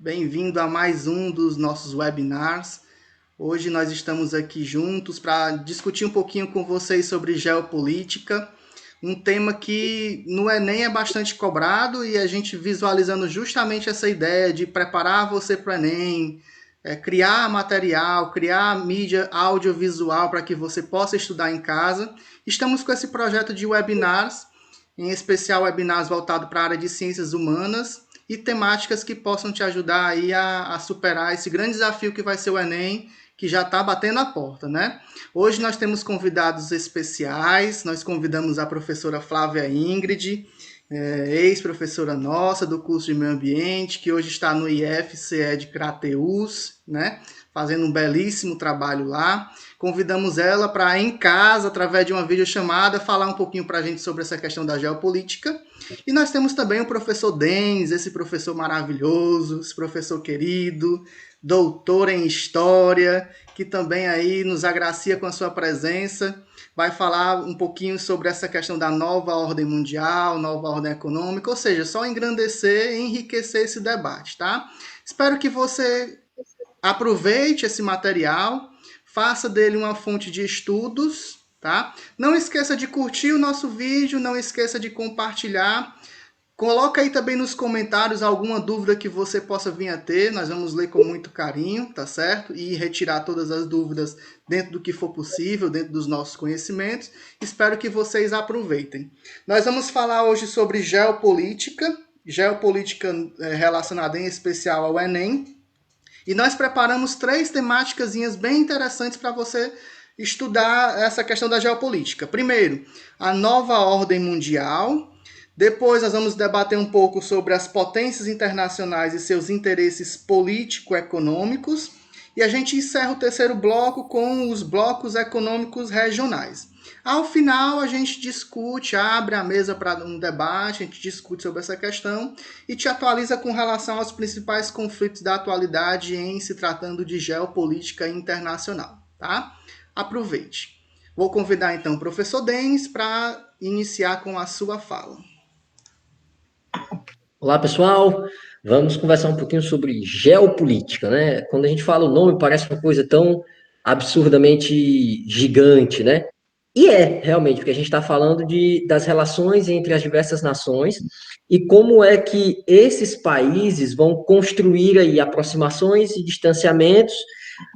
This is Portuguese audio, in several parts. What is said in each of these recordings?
Bem-vindo a mais um dos nossos webinars. Hoje nós estamos aqui juntos para discutir um pouquinho com vocês sobre geopolítica, um tema que no Enem é bastante cobrado e a gente visualizando justamente essa ideia de preparar você para o Enem, criar material, criar mídia audiovisual para que você possa estudar em casa. Estamos com esse projeto de webinars, em especial webinars voltados para a área de ciências humanas e temáticas que possam te ajudar aí a superar esse grande desafio que vai ser o Enem, que já está batendo a porta, né? Hoje nós temos convidados especiais, nós convidamos a professora Flávia Ingrid, ex-professora nossa do curso de Meio Ambiente, que hoje está no IFCE de Crateús, né? Fazendo um belíssimo trabalho lá. Convidamos ela para, em casa, através de uma videochamada, falar um pouquinho para a gente sobre essa questão da geopolítica. E nós temos também o professor Denis, esse professor maravilhoso, esse professor querido, doutor em História, que também aí nos agracia com a sua presença. Vai falar um pouquinho sobre essa questão da nova ordem mundial, nova ordem econômica, ou seja, só engrandecer e enriquecer esse debate, tá? Espero que você aproveite esse material, faça dele uma fonte de estudos, tá? Não esqueça de curtir o nosso vídeo, não esqueça de compartilhar. Coloca aí também nos comentários alguma dúvida que você possa vir a ter, nós vamos ler com muito carinho, tá certo? E retirar todas as dúvidas dentro do que for possível, dentro dos nossos conhecimentos. Espero que vocês aproveitem. Nós vamos falar hoje sobre geopolítica, geopolítica relacionada em especial ao Enem, e nós preparamos 3 temáticas bem interessantes para você estudar essa questão da geopolítica. Primeiro, a nova ordem mundial. Depois nós vamos debater um pouco sobre as potências internacionais e seus interesses político-econômicos. E a gente encerra o terceiro bloco com os blocos econômicos regionais. Ao final, a gente discute, abre a mesa para um debate, a gente discute sobre essa questão e te atualiza com relação aos principais conflitos da atualidade em se tratando de geopolítica internacional, tá? Aproveite. Vou convidar então o professor Denis para iniciar com a sua fala. Olá, pessoal. Vamos conversar um pouquinho sobre geopolítica, né? Quando a gente fala o nome, parece uma coisa tão absurdamente gigante, né? E é, realmente, porque a gente está falando das relações entre as diversas nações e como é que esses países vão construir aí aproximações e distanciamentos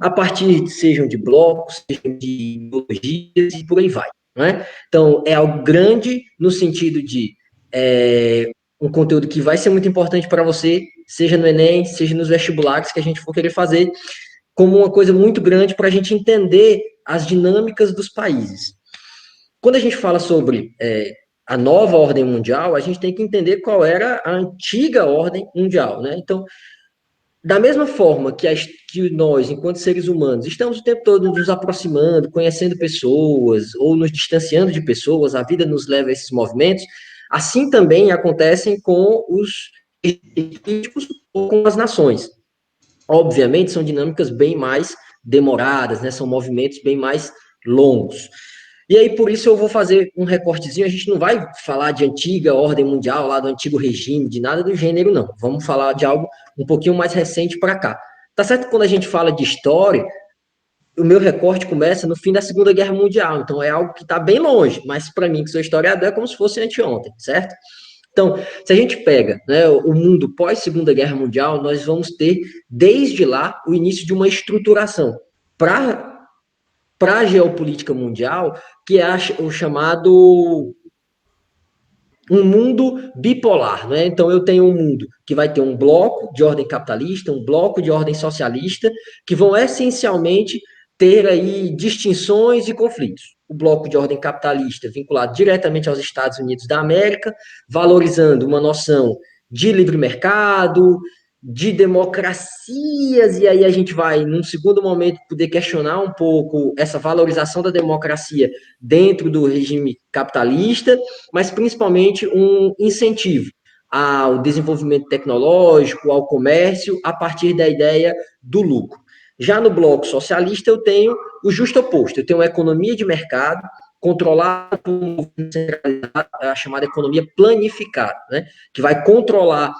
a partir, sejam de blocos, sejam de ideologias e por aí vai, né? Então, é algo grande no sentido de um conteúdo que vai ser muito importante para você, seja no Enem, seja nos vestibulares que a gente for querer fazer, como uma coisa muito grande para a gente entender as dinâmicas dos países. Quando a gente fala sobre a nova ordem mundial, a gente tem que entender qual era a antiga ordem mundial, né? Então, da mesma forma que nós, enquanto seres humanos, estamos o tempo todo nos aproximando, conhecendo pessoas, ou nos distanciando de pessoas, a vida nos leva a esses movimentos, assim também acontecem com os políticos ou com as nações. Obviamente, são dinâmicas bem mais demoradas, né? São movimentos bem mais longos. E aí, por isso, eu vou fazer um recortezinho. A gente não vai falar de antiga ordem mundial, lá do antigo regime, de nada do gênero, não. Vamos falar de algo um pouquinho mais recente para cá. Tá certo que quando a gente fala de história, o meu recorte começa no fim da Segunda Guerra Mundial. Então, é algo que está bem longe, mas para mim, que sou historiador, é como se fosse anteontem, certo? Então, se a gente pega, né, o mundo pós-Segunda Guerra Mundial, nós vamos ter, desde lá, o início de uma estruturação para a geopolítica mundial, que é o chamado um mundo bipolar, né? Então eu tenho um mundo que vai ter um bloco de ordem capitalista, um bloco de ordem socialista, que vão essencialmente ter aí distinções e conflitos. O bloco de ordem capitalista vinculado diretamente aos Estados Unidos da América, valorizando uma noção de livre mercado, de democracias, e aí a gente vai, num segundo momento, poder questionar um pouco essa valorização da democracia dentro do regime capitalista, mas principalmente um incentivo ao desenvolvimento tecnológico, ao comércio, a partir da ideia do lucro. Já no bloco socialista, eu tenho o justo oposto, eu tenho uma economia de mercado controlada por um movimento centralizado, a chamada economia planificada, né, que vai controlar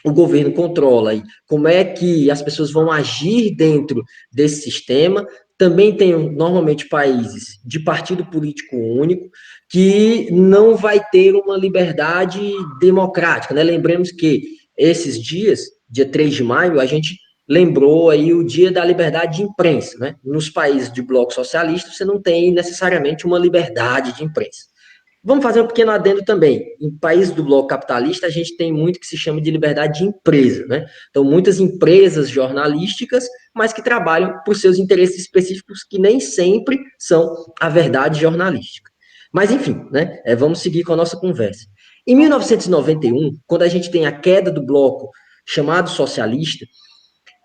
o governo controla e como é que as pessoas vão agir dentro desse sistema. Também tem, normalmente, países de partido político único que não vai ter uma liberdade democrática, né? Lembremos que esses dias, dia 3 de maio, a gente lembrou aí o dia da liberdade de imprensa, né? Nos países de bloco socialista, você não tem necessariamente uma liberdade de imprensa. Vamos fazer um pequeno adendo também. Em países do bloco capitalista, a gente tem muito que se chama de liberdade de empresa, né? Então, muitas empresas jornalísticas, mas que trabalham por seus interesses específicos, que nem sempre são a verdade jornalística. Mas, enfim, né? Vamos seguir com a nossa conversa. Em 1991, quando a gente tem a queda do bloco chamado socialista,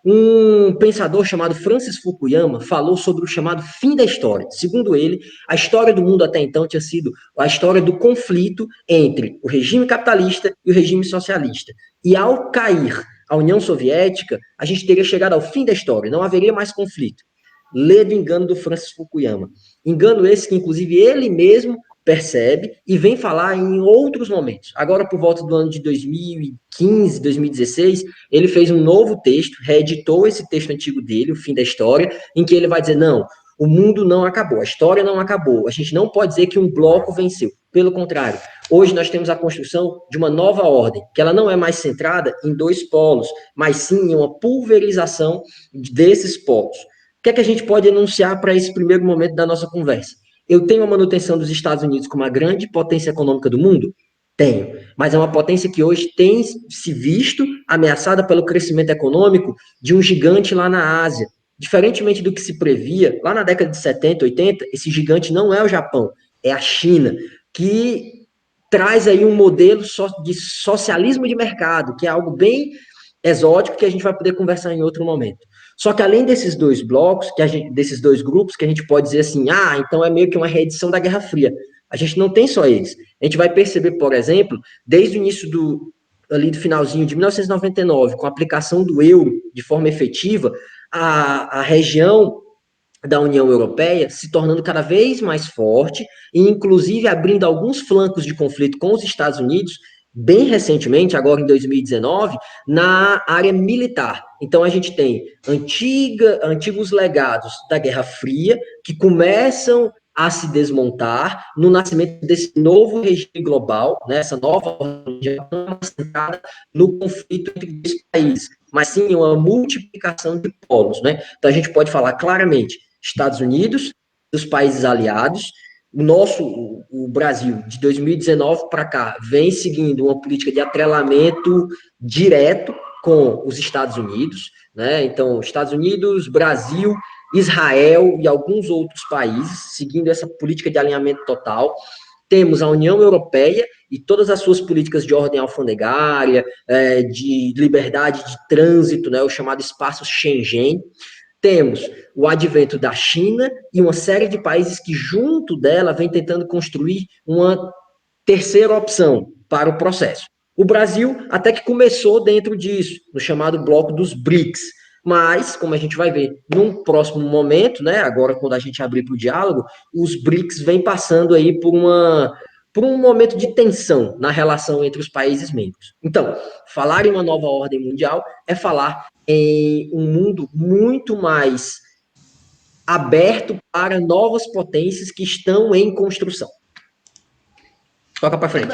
um pensador chamado Francis Fukuyama falou sobre o chamado fim da história. Segundo ele, a história do mundo até então tinha sido a história do conflito entre o regime capitalista e o regime socialista. E ao cair a União Soviética, a gente teria chegado ao fim da história, não haveria mais conflito. Ledo engano do Francis Fukuyama. Engano esse que, inclusive, ele mesmo percebe e vem falar em outros momentos. Agora, por volta do ano de 2015, 2016, ele fez um novo texto, reeditou esse texto antigo dele, O Fim da História, em que ele vai dizer, não, o mundo não acabou, a história não acabou, a gente não pode dizer que um bloco venceu. Pelo contrário, hoje nós temos a construção de uma nova ordem, que ela não é mais centrada em dois polos, mas sim em uma pulverização desses polos. O que é que a gente pode enunciar para esse primeiro momento da nossa conversa? Eu tenho a manutenção dos Estados Unidos como a grande potência econômica do mundo? Tenho. Mas é uma potência que hoje tem se visto ameaçada pelo crescimento econômico de um gigante lá na Ásia. Diferentemente do que se previa, lá na década de 70, 80, esse gigante não é o Japão, é a China, que traz aí um modelo de socialismo de mercado, que é algo bem exótico que a gente vai poder conversar em outro momento. Só que além desses dois blocos, desses dois grupos, que a gente pode dizer assim, então é meio que uma reedição da Guerra Fria. A gente não tem só eles. A gente vai perceber, por exemplo, desde o início ali do finalzinho de 1999, com a aplicação do euro de forma efetiva, a região da União Europeia se tornando cada vez mais forte e, inclusive, abrindo alguns flancos de conflito com os Estados Unidos, bem recentemente, agora em 2019, na área militar. Então, a gente tem antigos legados da Guerra Fria que começam a se desmontar no nascimento desse novo regime global, né, essa nova ordem centrada no conflito entre os países, mas sim uma multiplicação de polos. Né? Então, a gente pode falar claramente Estados Unidos, dos países aliados. O Brasil, de 2019 para cá, vem seguindo uma política de atrelamento direto com os Estados Unidos, né? Então, Estados Unidos, Brasil, Israel e alguns outros países, seguindo essa política de alinhamento total. Temos a União Europeia e todas as suas políticas de ordem alfandegária, de liberdade de trânsito, né, o chamado espaço Schengen. Temos o advento da China e uma série de países que, junto dela, vem tentando construir uma terceira opção para o processo. O Brasil até que começou dentro disso, no chamado bloco dos BRICS. Mas, como a gente vai ver num próximo momento, né, agora quando a gente abrir para o diálogo, os BRICS vêm passando aí por um momento de tensão na relação entre os países membros. Então, falar em uma nova ordem mundial é falar em um mundo muito mais aberto para novas potências que estão em construção. Toca para frente.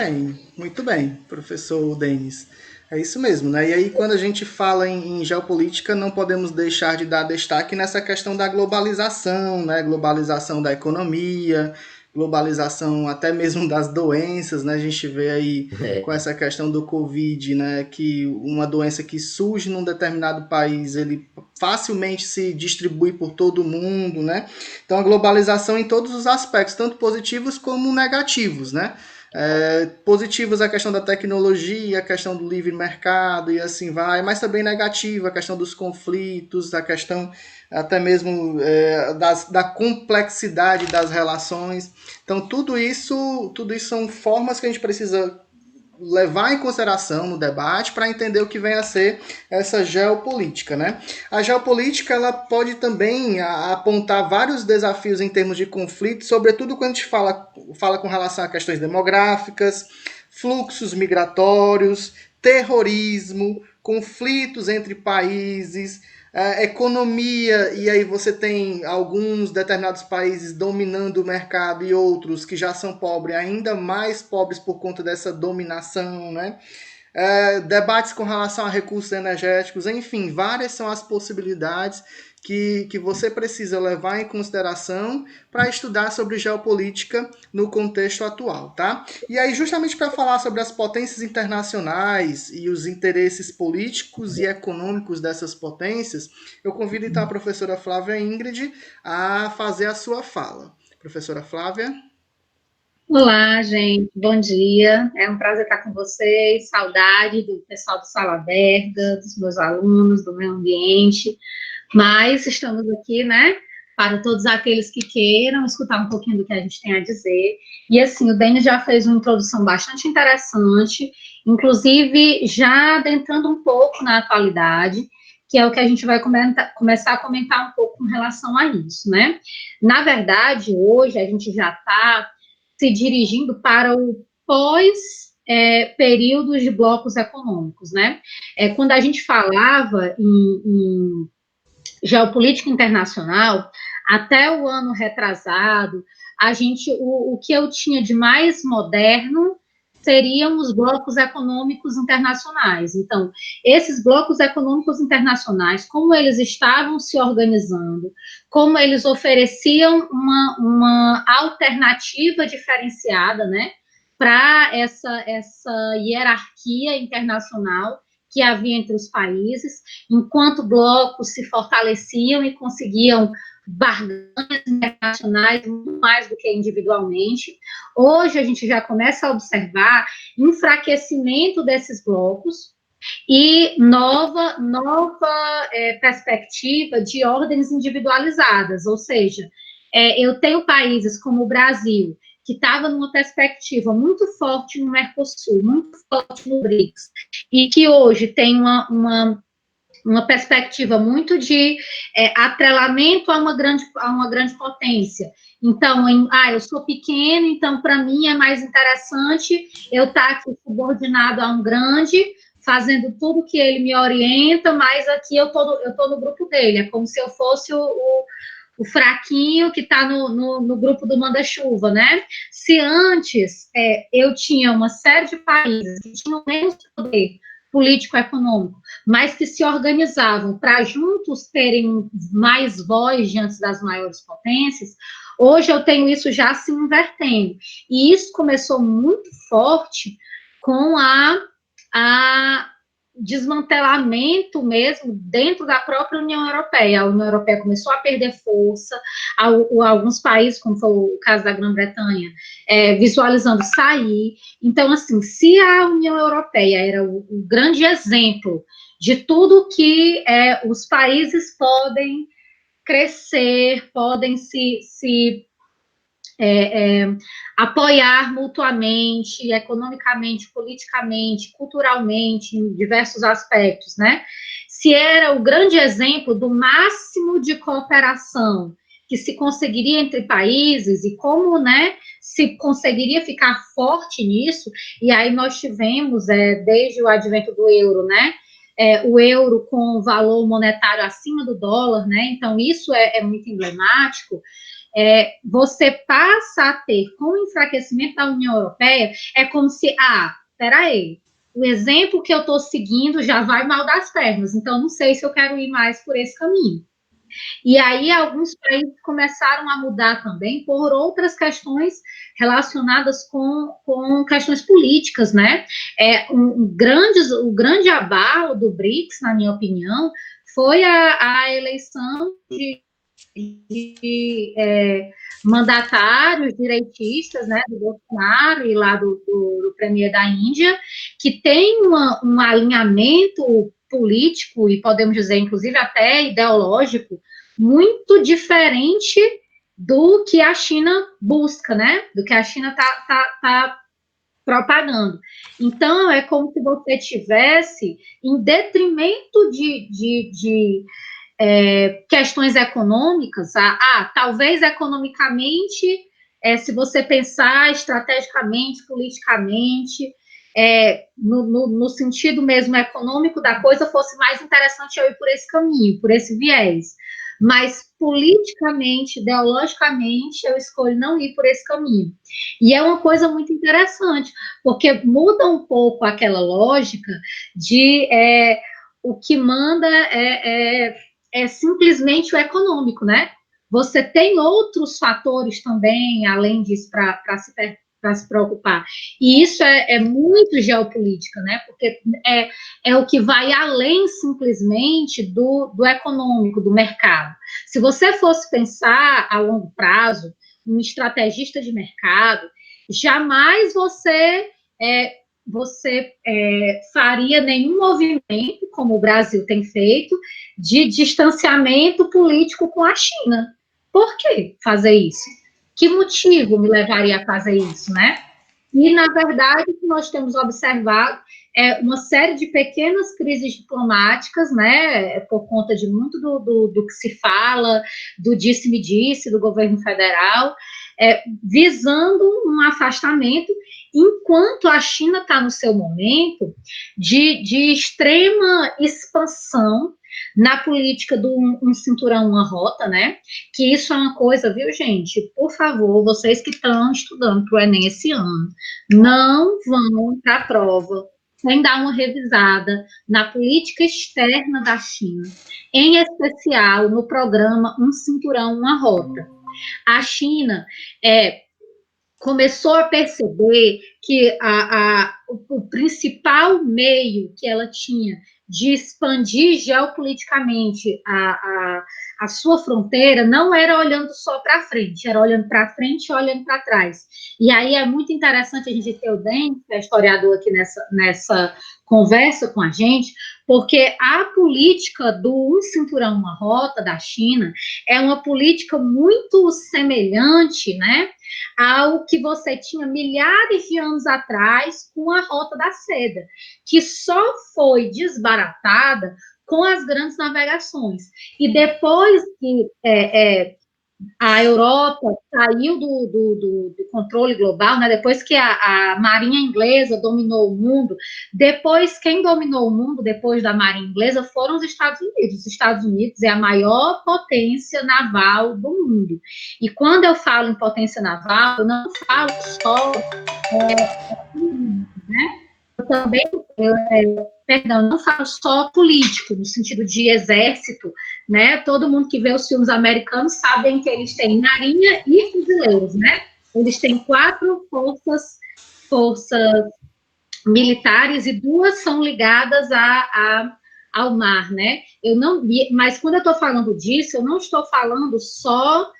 Muito bem, professor Denis. É isso mesmo, né? E aí, quando a gente fala em geopolítica, não podemos deixar de dar destaque nessa questão da globalização, né? Globalização da economia, globalização até mesmo das doenças, né? A gente vê aí com essa questão do Covid, né? Que uma doença que surge num determinado país, ele facilmente se distribui por todo o mundo, né? Então, a globalização em todos os aspectos, tanto positivos como negativos, né? Positivos a questão da tecnologia, a questão do livre mercado e assim vai, mas também negativa a questão dos conflitos, a questão até mesmo da complexidade das relações. Então tudo isso são formas que a gente precisa levar em consideração no debate para entender o que vem a ser essa geopolítica, né? A geopolítica ela pode também apontar vários desafios em termos de conflito, sobretudo quando a gente fala com relação a questões demográficas, fluxos migratórios, terrorismo, conflitos entre países, economia, e aí você tem alguns determinados países dominando o mercado e outros que já são pobres, ainda mais pobres por conta dessa dominação, né? Debates com relação a recursos energéticos, enfim, várias são as possibilidades que você precisa levar em consideração para estudar sobre geopolítica no contexto atual, tá? E aí, justamente para falar sobre as potências internacionais e os interesses políticos e econômicos dessas potências, eu convido então a professora Flávia Ingrid a fazer a sua fala. Professora Flávia? Olá, gente, bom dia. É um prazer estar com vocês. Saudade do pessoal do Sala Aberta, dos meus alunos, do meio ambiente. Mas estamos aqui, né, para todos aqueles que queiram escutar um pouquinho do que a gente tem a dizer. E assim, o Denis já fez uma introdução bastante interessante, inclusive já adentrando um pouco na atualidade, que é o que a gente vai começar a comentar um pouco com relação a isso, né? Na verdade, hoje a gente já está se dirigindo para o pós-período de blocos econômicos, né? Quando a gente falava em geopolítica internacional, até o ano retrasado, o que eu tinha de mais moderno seriam os blocos econômicos internacionais. Então, esses blocos econômicos internacionais, como eles estavam se organizando, como eles ofereciam uma alternativa diferenciada, né, para essa hierarquia internacional que havia entre os países, enquanto blocos se fortaleciam e conseguiam barganhas internacionais muito mais do que individualmente. Hoje a gente já começa a observar enfraquecimento desses blocos e nova perspectiva de ordens individualizadas, ou seja, eu tenho países como o Brasil, que estava numa perspectiva muito forte no Mercosul, muito forte no BRICS, e que hoje tem uma perspectiva muito de atrelamento a uma grande potência. Então, eu sou pequeno, então para mim é mais interessante eu estar aqui subordinado a um grande, fazendo tudo que ele me orienta, mas aqui eu tô no grupo dele, é como se eu fosse o fraquinho que está no grupo do manda-chuva, né? Se antes eu tinha uma série de países que tinham menos poder político-econômico, mas que se organizavam para juntos terem mais voz diante das maiores potências, hoje eu tenho isso já se invertendo. E isso começou muito forte com a desmantelamento mesmo dentro da própria União Europeia. A União Europeia começou a perder força, alguns países, como foi o caso da Grã-Bretanha, visualizando sair. Então, assim, se a União Europeia era o grande exemplo de tudo que os países podem crescer, podem se apoiar mutuamente, economicamente, politicamente, culturalmente, em diversos aspectos, né? Se era o grande exemplo do máximo de cooperação que se conseguiria entre países e como, né, se conseguiria ficar forte nisso, e aí nós tivemos, desde o advento do euro, né, o euro com valor monetário acima do dólar, né, então isso é muito emblemático. Você passa a ter, com o enfraquecimento da União Europeia, é como se, peraí, o exemplo que eu estou seguindo já vai mal das pernas, então não sei se eu quero ir mais por esse caminho. E aí alguns países começaram a mudar também por outras questões relacionadas com questões políticas, né? O grande abalo do BRICS, na minha opinião, foi a eleição de mandatários direitistas, né, do Bolsonaro e lá do premier da Índia, que tem um alinhamento político e podemos dizer, inclusive, até ideológico, muito diferente do que a China busca, né, do que a China tá propagando. Então, é como se você tivesse, em detrimento de questões econômicas, talvez economicamente, se você pensar estrategicamente, politicamente, no sentido mesmo econômico da coisa, fosse mais interessante eu ir por esse caminho, por esse viés. Mas politicamente, ideologicamente, eu escolho não ir por esse caminho. E é uma coisa muito interessante, porque muda um pouco aquela lógica de o que manda é simplesmente o econômico, né? Você tem outros fatores também, além disso, para se preocupar. E isso é muito geopolítica, né? Porque é o que vai além simplesmente do econômico, do mercado. Se você fosse pensar a longo prazo, um estrategista de mercado, jamais você faria nenhum movimento, como o Brasil tem feito, de distanciamento político com a China. Por que fazer isso? Que motivo me levaria a fazer isso, né? E, na verdade, o que nós temos observado é uma série de pequenas crises diplomáticas, né, por conta de muito do que se fala, do disse-me-disse do governo federal, visando um afastamento, enquanto a China está no seu momento de extrema expansão na política do um cinturão, uma rota, né? Que isso é uma coisa, viu, gente? Por favor, vocês que estão estudando para o Enem esse ano, não vão para a prova sem dar uma revisada na política externa da China, em especial no programa Um Cinturão, uma Rota. A China começou a perceber que o principal meio que ela tinha de expandir geopoliticamente a sua fronteira não era olhando só para frente, era olhando para frente e olhando para trás. E aí é muito interessante a gente ter o Deng, que é historiador aqui nessa conversa com a gente, porque a política do Um Cinturão, uma Rota da China é uma política muito semelhante, né, ao que você tinha milhares de anos atrás com a Rota da Seda, que só foi desbaratada com as grandes navegações. E depois que a Europa saiu do controle global, né? Depois que a Marinha Inglesa dominou o mundo, depois quem dominou o mundo depois da Marinha Inglesa foram os Estados Unidos. Os Estados Unidos é a maior potência naval do mundo. E quando eu falo em potência naval, eu não falo só né? Eu também, não falo só político, no sentido de exército, né? Todo mundo que vê os filmes americanos sabem que eles têm marinha e fuzileiros, né? Eles têm 4 forças militares e 2 são ligadas ao mar, né? Mas quando eu estou falando disso, eu não estou falando só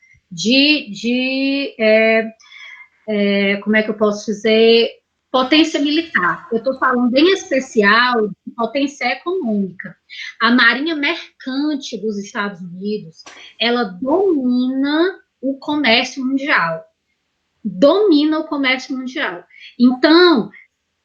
como é que eu posso dizer, potência militar. Eu estou falando em especial de potência econômica. A Marinha Mercante dos Estados Unidos, ela domina o comércio mundial. Domina o comércio mundial. Então,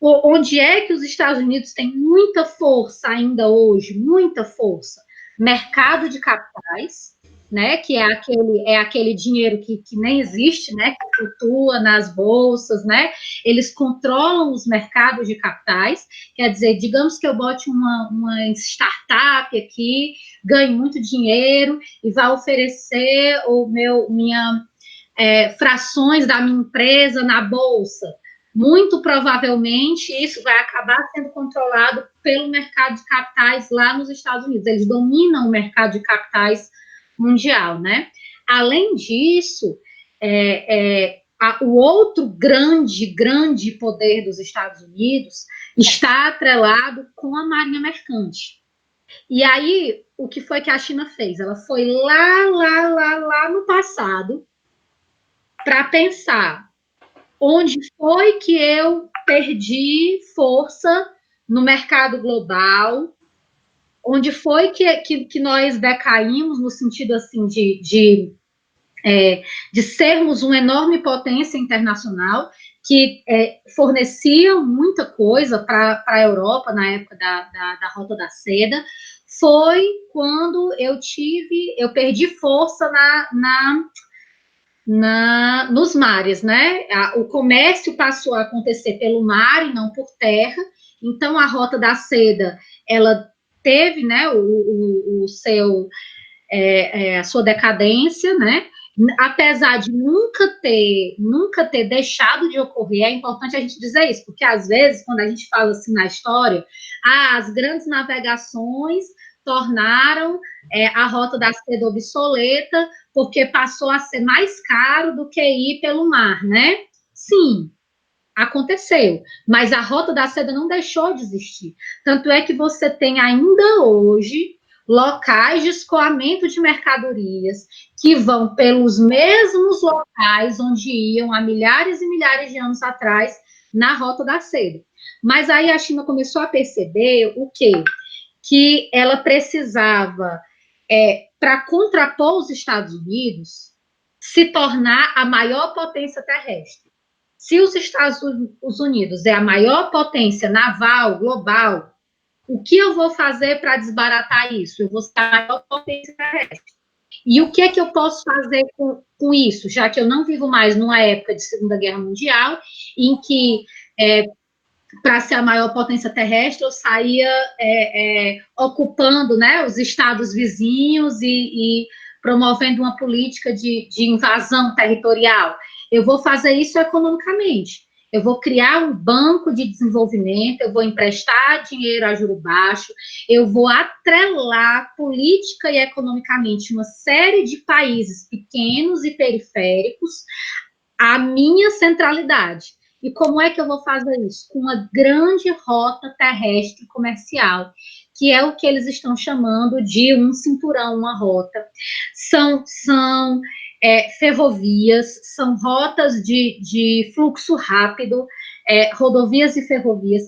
onde é que os Estados Unidos têm muita força ainda hoje? Muita força. Mercado de capitais, né, que é aquele dinheiro que nem existe, né, que flutua nas bolsas, né, eles controlam os mercados de capitais, quer dizer, digamos que eu bote uma startup aqui, ganhe muito dinheiro e vá oferecer frações da minha empresa na bolsa. Muito provavelmente isso vai acabar sendo controlado pelo mercado de capitais lá nos Estados Unidos. Eles dominam o mercado de capitais mundial, né? Além disso, o outro grande poder dos Estados Unidos está atrelado com a Marinha Mercante. E aí, o que foi que a China fez? Ela foi lá no passado para pensar onde foi que eu perdi força no mercado global, onde foi que nós decaímos no sentido assim de sermos uma enorme potência internacional que fornecia muita coisa para a Europa na época da Rota da Seda, foi quando eu perdi força nos mares, né? O comércio passou a acontecer pelo mar e não por terra. Então, a Rota da Seda, ela teve, né, a sua decadência, né? Apesar de nunca ter deixado de ocorrer, é importante a gente dizer isso, porque às vezes, quando a gente fala assim na história, as grandes navegações tornaram a Rota da Seda obsoleta, porque passou a ser mais caro do que ir pelo mar, né? Sim, aconteceu, mas a Rota da Seda não deixou de existir. Tanto é que você tem ainda hoje locais de escoamento de mercadorias que vão pelos mesmos locais onde iam há milhares e milhares de anos atrás na Rota da Seda. Mas aí a China começou a perceber o quê? Que ela precisava, para contrapor os Estados Unidos, se tornar a maior potência terrestre. Se os Estados Unidos é a maior potência naval global, o que eu vou fazer para desbaratar isso? Eu vou ser a maior potência terrestre. E o que é que eu posso fazer com isso? Já que eu não vivo mais numa época de Segunda Guerra Mundial, em que, para ser a maior potência terrestre, eu saía ocupando, né, os estados vizinhos e promovendo uma política de invasão territorial. Eu vou fazer isso economicamente. Eu vou criar um banco de desenvolvimento, eu vou emprestar dinheiro a juro baixo, eu vou atrelar política e economicamente uma série de países pequenos e periféricos à minha centralidade. E como é que eu vou fazer isso? Com uma grande rota terrestre comercial, que é o que eles estão chamando de um cinturão, uma rota. São ferrovias, são rotas de fluxo rápido, rodovias e ferrovias,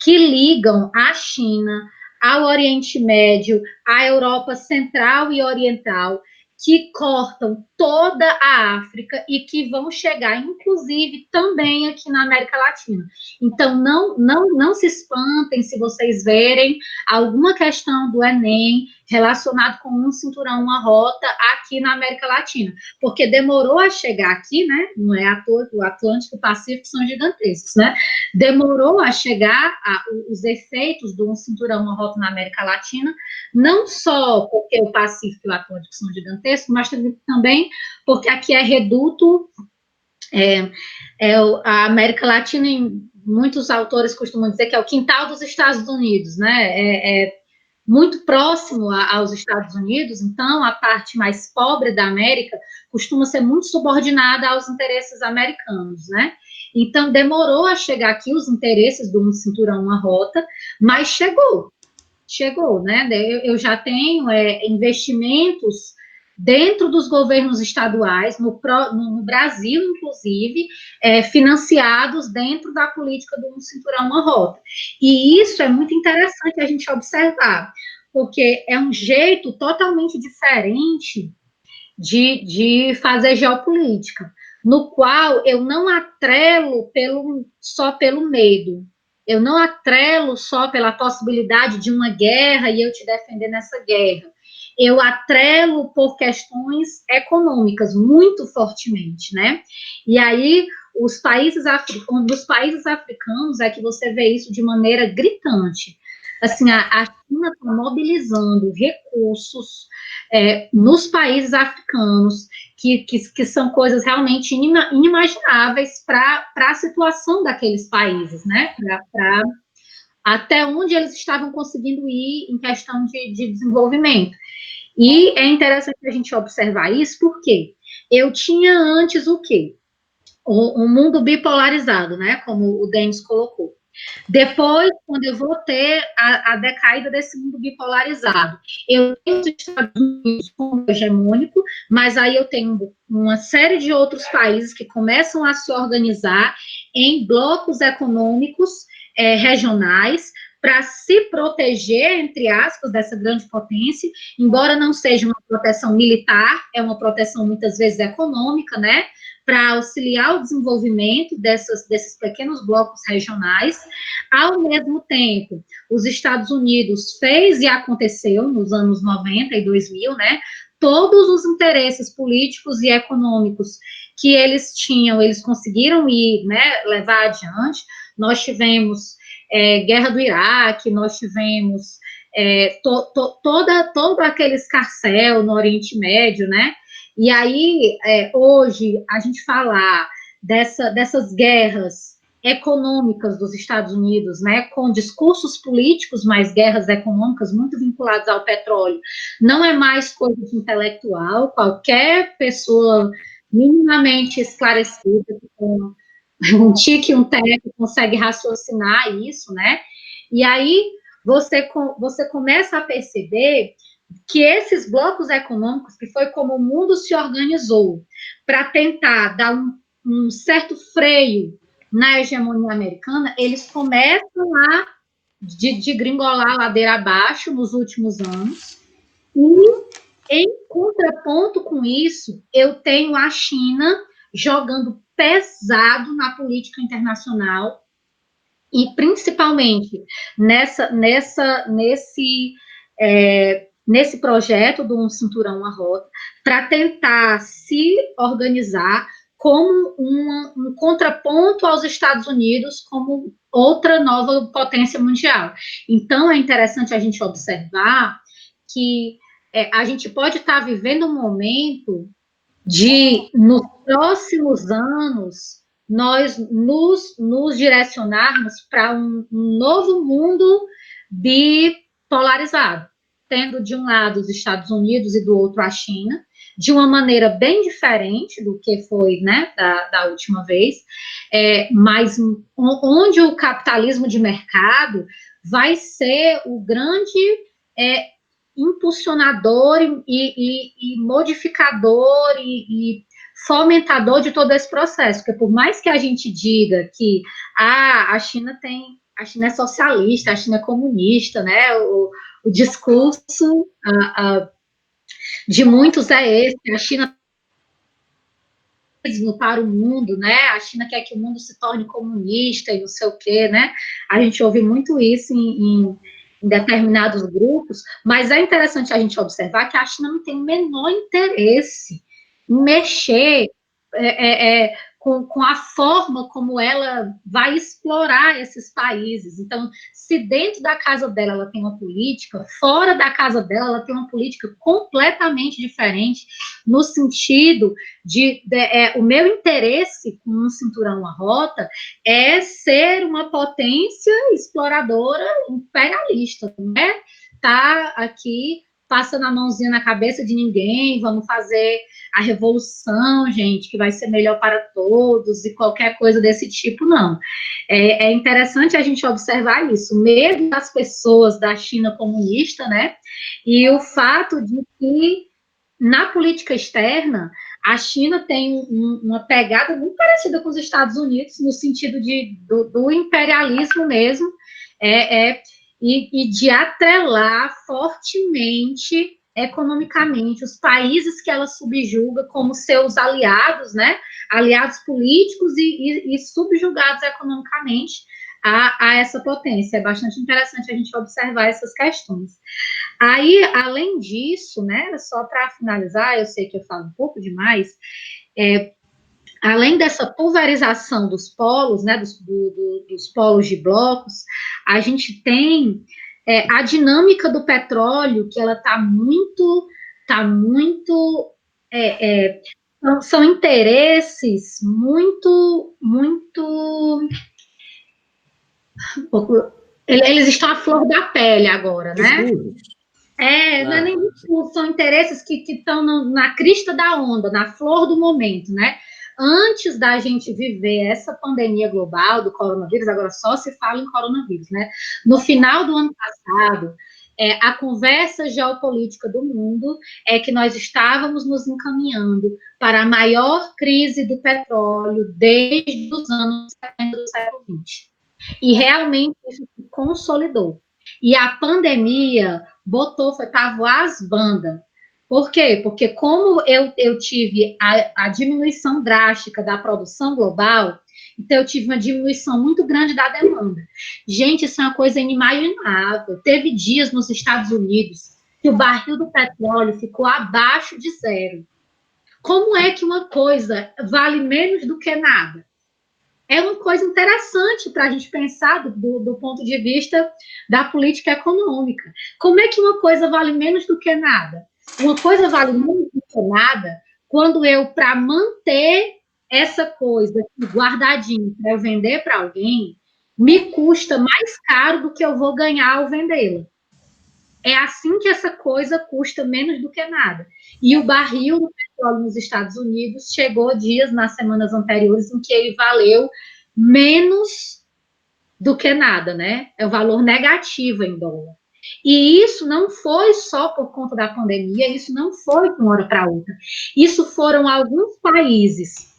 que ligam a China ao Oriente Médio, à Europa Central e Oriental, que cortam toda a África e que vão chegar, inclusive, também aqui na América Latina. Então, não se espantem se vocês verem alguma questão do Enem relacionado com um cinturão, uma rota aqui na América Latina, porque demorou a chegar aqui, né? Não é à toa que o Atlântico e o Pacífico são gigantescos, né? Demorou a chegar os efeitos de um cinturão, uma rota na América Latina, não só porque o Pacífico e o Atlântico são gigantescos, mas também porque aqui é reduto, a América Latina, muitos autores costumam dizer que é o quintal dos Estados Unidos, né? Muito próximo aos Estados Unidos, então a parte mais pobre da América costuma ser muito subordinada aos interesses americanos, né? Então demorou a chegar aqui os interesses do cinturão, uma rota, mas chegou, né? Eu já tenho investimentos dentro dos governos estaduais, no Brasil, inclusive, financiados dentro da política do cinturão, uma rota. E isso é muito interessante a gente observar, porque é um jeito totalmente diferente de fazer geopolítica, no qual eu não atrelo só pelo medo, eu não atrelo só pela possibilidade de uma guerra e eu te defender nessa guerra. Eu atrelo por questões econômicas muito fortemente, né? E aí, nos países africanos é que você vê isso de maneira gritante. Assim, a China está mobilizando recursos nos países africanos, que são coisas realmente inimagináveis para a situação daqueles países, né? Até onde eles estavam conseguindo ir em questão de desenvolvimento. E é interessante a gente observar isso, porque eu tinha antes o quê? Um mundo bipolarizado, né? Como o Denis colocou. Depois, quando eu vou ter a decaída desse mundo bipolarizado, eu tenho os Estados Unidos como hegemônico, mas aí eu tenho uma série de outros países que começam a se organizar em blocos econômicos regionais para se proteger, entre aspas, dessa grande potência, embora não seja uma proteção militar, é uma proteção muitas vezes econômica, né? Para auxiliar o desenvolvimento desses pequenos blocos regionais. Ao mesmo tempo, os Estados Unidos fez e aconteceu nos anos 90 e 2000, né? Todos os interesses políticos e econômicos que eles tinham, eles conseguiram ir, né, levar adiante. Nós tivemos guerra do Iraque, nós tivemos todo aquele escarcéu no Oriente Médio, né? E aí, hoje, a gente falar dessas guerras econômicas dos Estados Unidos, né, com discursos políticos, mas guerras econômicas muito vinculadas ao petróleo, não é mais coisa de intelectual. Qualquer pessoa minimamente esclarecida, com um tique, um teco, consegue raciocinar isso, né? E aí você começa a perceber que esses blocos econômicos, que foi como o mundo se organizou para tentar dar um certo freio na hegemonia americana, eles começam a degringolar a ladeira abaixo nos últimos anos. E, em contraponto com isso, eu tenho a China jogando pesado na política internacional e, principalmente, nesse projeto do Cinturão à Rota, para tentar se organizar como um contraponto aos Estados Unidos como outra nova potência mundial. Então, é interessante a gente observar que a gente pode estar vivendo um momento de, nos próximos anos, nós nos direcionarmos para um novo mundo bipolarizado, tendo de um lado os Estados Unidos e do outro a China, de uma maneira bem diferente do que foi, né, da última vez, mas onde o capitalismo de mercado vai ser o grande impulsionador e modificador e fomentador de todo esse processo, porque por mais que a gente diga que a China é socialista, a China é comunista, né, o discurso de muitos é esse, a China para o mundo, né, a China quer que o mundo se torne comunista e não sei o quê, né, a gente ouve muito isso em determinados grupos, mas é interessante a gente observar que a China não tem o menor interesse em mexer com a forma como ela vai explorar esses países. Então, se dentro da casa dela ela tem uma política, fora da casa dela ela tem uma política completamente diferente, no sentido o meu interesse com um cinturão à rota é ser uma potência exploradora imperialista, né? Tá aqui passando a mãozinha na cabeça de ninguém, vamos fazer a revolução, gente, que vai ser melhor para todos, e qualquer coisa desse tipo, não. É interessante a gente observar isso, o medo das pessoas da China comunista, né, e o fato de que, na política externa, a China tem uma pegada muito parecida com os Estados Unidos, no sentido do imperialismo mesmo, e de atrelar fortemente economicamente os países que ela subjuga como seus aliados, né, aliados políticos e subjugados economicamente a essa potência. É bastante interessante a gente observar essas questões. Aí, além disso, né, só para finalizar, eu sei que eu falo um pouco demais, além dessa pulverização dos polos, né, dos polos de blocos, a gente tem a dinâmica do petróleo, que ela está muito são interesses muito eles estão à flor da pele agora, né? Não é nem discurso, são interesses que estão na crista da onda, na flor do momento, né? Antes da gente viver essa pandemia global do coronavírus, agora só se fala em coronavírus, né? No final do ano passado, a conversa geopolítica do mundo é que nós estávamos nos encaminhando para a maior crise do petróleo desde os anos 70 do século XX. E realmente isso se consolidou. E a pandemia foi para voar as bandas. Por quê? Porque como eu tive a diminuição drástica da produção global, então eu tive uma diminuição muito grande da demanda. Gente, isso é uma coisa inimaginável. Teve dias nos Estados Unidos que o barril do petróleo ficou abaixo de zero. Como é que uma coisa vale menos do que nada? É uma coisa interessante para a gente pensar do ponto de vista da política econômica. Como é que uma coisa vale menos do que nada? Uma coisa vale menos do que nada quando eu, para manter essa coisa guardadinha para eu vender para alguém, me custa mais caro do que eu vou ganhar ao vendê-la. É assim que essa coisa custa menos do que nada. E o barril do petróleo nos Estados Unidos chegou dias nas semanas anteriores em que ele valeu menos do que nada, né? É o valor negativo em dólar. E isso não foi só por conta da pandemia, isso não foi de uma hora para outra. Isso foram alguns países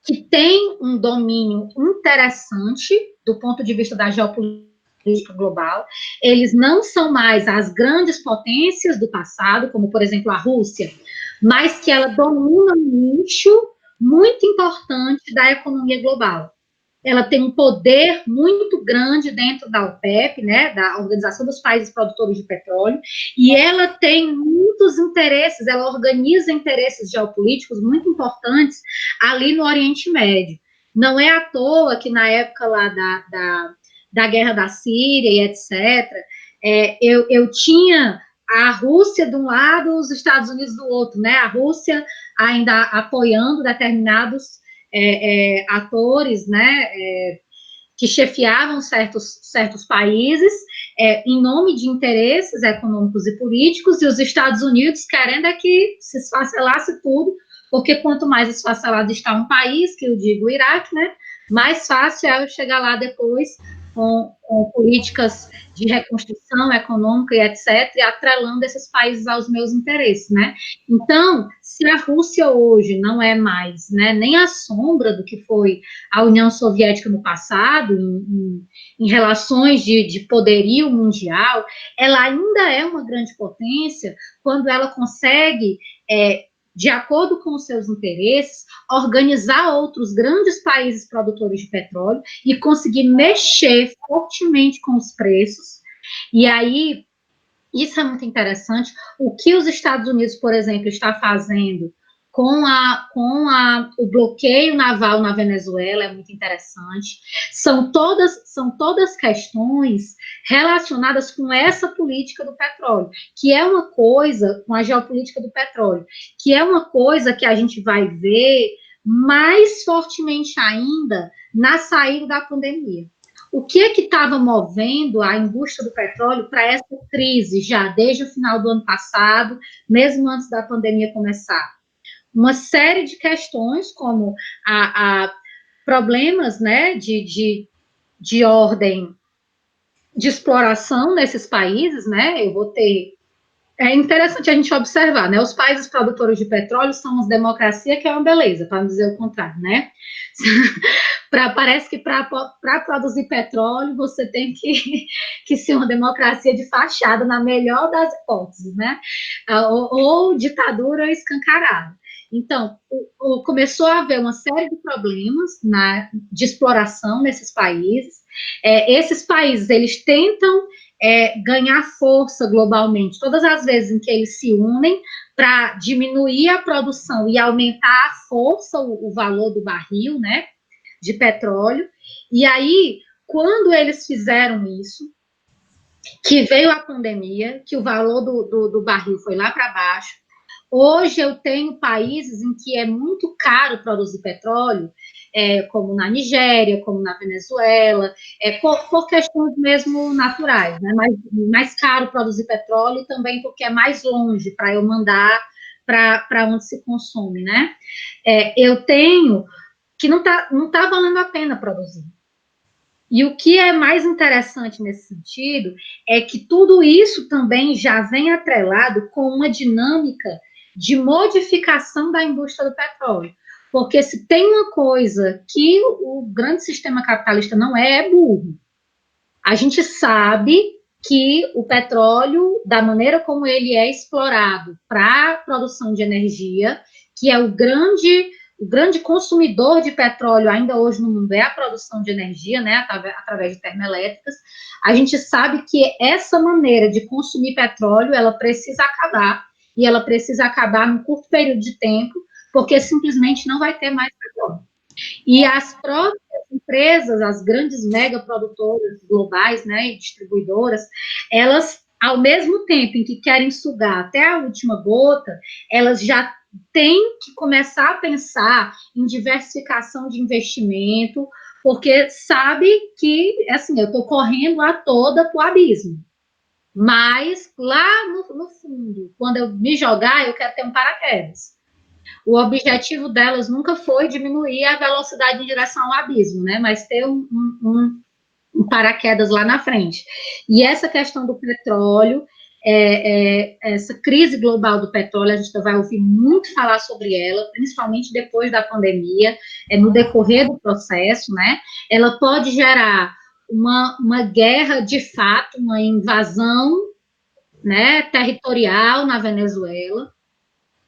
que têm um domínio interessante do ponto de vista da geopolítica global. Eles não são mais as grandes potências do passado, como, por exemplo, a Rússia, mas que ela domina um nicho muito importante da economia global. Ela tem um poder muito grande dentro da OPEP, né, da Organização dos Países Produtores de Petróleo, e ela tem muitos interesses, ela organiza interesses geopolíticos muito importantes ali no Oriente Médio. Não é à toa que na época lá da guerra da Síria e etc., eu tinha a Rússia de um lado, os Estados Unidos do outro, né? A Rússia ainda apoiando determinados atores, né, que chefiavam certos países em nome de interesses econômicos e políticos, e os Estados Unidos querendo que se esfacelasse tudo, porque quanto mais esfacelado está um país, que eu digo o Iraque, né, mais fácil é eu chegar lá depois com políticas de reconstrução econômica e etc., e atrelando esses países aos meus interesses, né? Então, se a Rússia hoje não é mais, né, nem a sombra do que foi a União Soviética no passado, em relações de poderio mundial, ela ainda é uma grande potência quando ela consegue, de acordo com os seus interesses, organizar outros grandes países produtores de petróleo e conseguir mexer fortemente com os preços. E aí, isso é muito interessante. O que os Estados Unidos, por exemplo, está fazendo com o bloqueio naval na Venezuela é muito interessante. São todas questões relacionadas com essa política do petróleo, que é uma coisa, com a geopolítica do petróleo, que é uma coisa que a gente vai ver mais fortemente ainda na saída da pandemia. O que estava movendo a indústria do petróleo para essa crise já desde o final do ano passado, mesmo antes da pandemia começar? Uma série de questões, como a problemas, né, de ordem de exploração nesses países, né? Eu vou ter. É interessante a gente observar, né? Os países produtores de petróleo são uma democracia que é uma beleza, para não dizer o contrário, né? Parece que para produzir petróleo você tem que ser uma democracia de fachada, na melhor das hipóteses, né? Ou ditadura escancarada. Então, começou a haver uma série de problemas de exploração nesses países. Esses países, eles tentam ganhar força globalmente todas as vezes em que eles se unem para diminuir a produção e aumentar a força, o valor do barril, né, de petróleo. E aí, quando eles fizeram isso, que veio a pandemia, que o valor do barril foi lá para baixo, hoje eu tenho países em que é muito caro produzir petróleo, como na Nigéria, como na Venezuela, por questões mesmo naturais, né? Mais caro produzir petróleo e também porque é mais longe para eu mandar para onde se consome, né? Eu tenho que não tá valendo a pena produzir. E o que é mais interessante nesse sentido é que tudo isso também já vem atrelado com uma dinâmica de modificação da indústria do petróleo. Porque se tem uma coisa que o grande sistema capitalista não é burro. A gente sabe que o petróleo, da maneira como ele é explorado para a produção de energia, que é o grande consumidor de petróleo ainda hoje no mundo é a produção de energia, né, através de termoelétricas, a gente sabe que essa maneira de consumir petróleo, ela precisa acabar e ela precisa acabar num curto período de tempo, porque simplesmente não vai ter mais petróleo. E as próprias empresas, as grandes megaprodutoras globais, né, e distribuidoras, elas, ao mesmo tempo em que querem sugar até a última gota, elas já têm que começar a pensar em diversificação de investimento, porque sabe que, assim, eu estou correndo a toda para o abismo. Mas lá no fundo, quando eu me jogar, eu quero ter um paraquedas. O objetivo delas nunca foi diminuir a velocidade em direção ao abismo, né? Mas ter um paraquedas lá na frente. E essa questão do petróleo, essa crise global do petróleo, a gente vai ouvir muito falar sobre ela, principalmente depois da pandemia, no decorrer do processo, né? Ela pode gerar uma guerra de fato, uma invasão, né, territorial na Venezuela.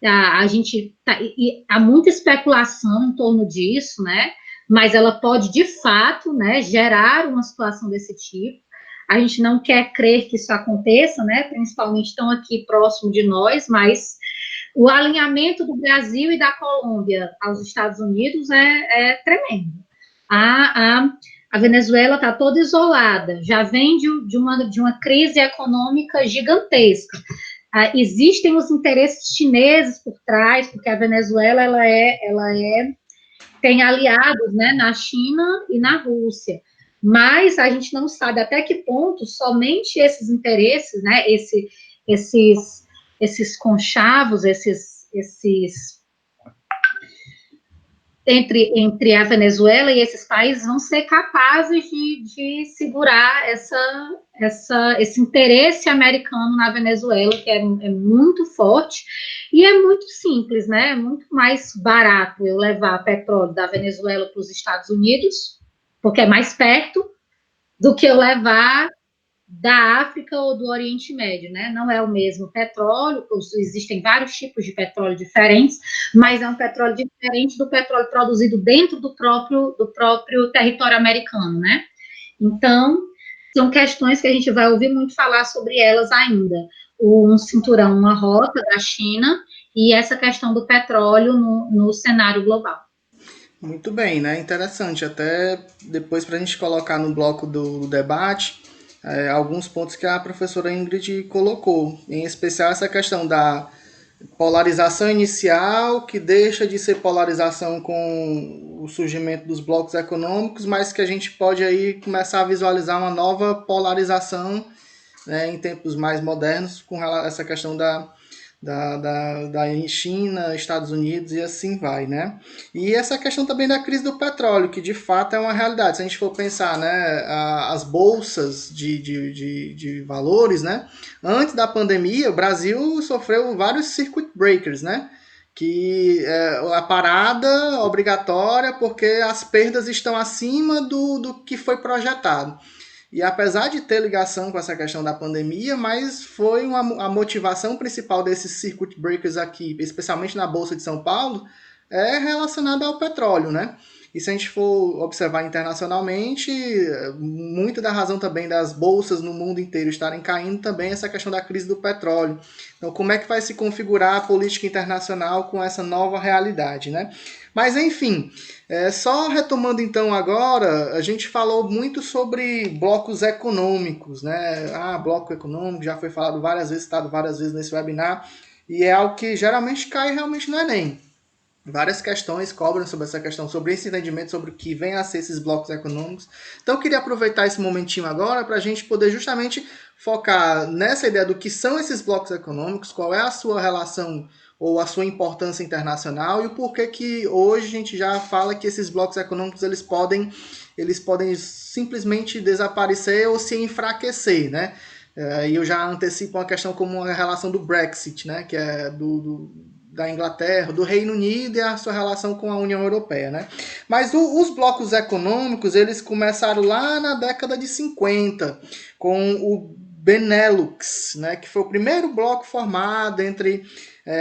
A gente e há muita especulação em torno disso, né? Mas ela pode de fato, né, gerar uma situação desse tipo. A gente não quer crer que isso aconteça, né? Principalmente estão aqui próximo de nós, mas o alinhamento do Brasil e da Colômbia aos Estados Unidos é tremendo. A Venezuela está toda isolada, já vem de uma crise econômica gigantesca. Existem os interesses chineses por trás, porque a Venezuela tem aliados, né, na China e na Rússia, mas a gente não sabe até que ponto somente esses interesses, né, esses conchavos, entre a Venezuela e esses países vão ser capazes de segurar esse interesse americano na Venezuela, que é muito forte, e é muito simples, né? É muito mais barato eu levar petróleo da Venezuela para os Estados Unidos, porque é mais perto, do que eu levar da África ou do Oriente Médio, né? Não é o mesmo petróleo, existem vários tipos de petróleo diferentes, mas é um petróleo diferente do petróleo produzido dentro do próprio território americano, né? Então, são questões que a gente vai ouvir muito falar sobre elas ainda. Um cinturão, uma rota da China e essa questão do petróleo no cenário global. Muito bem, né? Interessante. Até depois para a gente colocar no bloco do debate alguns pontos que a professora Ingrid colocou, em especial essa questão da polarização inicial, que deixa de ser polarização com o surgimento dos blocos econômicos, mas que a gente pode aí começar a visualizar uma nova polarização, né, em tempos mais modernos, com essa questão da China, Estados Unidos e assim vai, né? E essa questão também da crise do petróleo, que de fato é uma realidade. Se a gente for pensar, né, as bolsas de valores, né? Antes da pandemia, o Brasil sofreu vários circuit breakers, né? Que a parada obrigatória porque as perdas estão acima do que foi projetado. E apesar de ter ligação com essa questão da pandemia, mas foi a motivação principal desses circuit breakers aqui, especialmente na Bolsa de São Paulo, é relacionada ao petróleo, né? E se a gente for observar internacionalmente, muita da razão também das bolsas no mundo inteiro estarem caindo também é essa questão da crise do petróleo. Então, como é que vai se configurar a política internacional com essa nova realidade, né? Mas, enfim, só retomando então agora, a gente falou muito sobre blocos econômicos, né? Bloco econômico, já foi falado várias vezes, citado várias vezes nesse webinar, e é algo que geralmente cai realmente no Enem. Várias questões cobram sobre essa questão, sobre esse entendimento, sobre o que vem a ser esses blocos econômicos. Então eu queria aproveitar esse momentinho agora para a gente poder justamente focar nessa ideia do que são esses blocos econômicos, qual é a sua relação ou a sua importância internacional e o porquê que hoje a gente já fala que esses blocos econômicos eles podem simplesmente desaparecer ou se enfraquecer, né? E eu já antecipo uma questão como a relação do Brexit, né? Que é da Inglaterra, do Reino Unido e a sua relação com a União Europeia, né? Mas os blocos econômicos, eles começaram lá na década de 50, com o Benelux, né? Que foi o primeiro bloco formado entre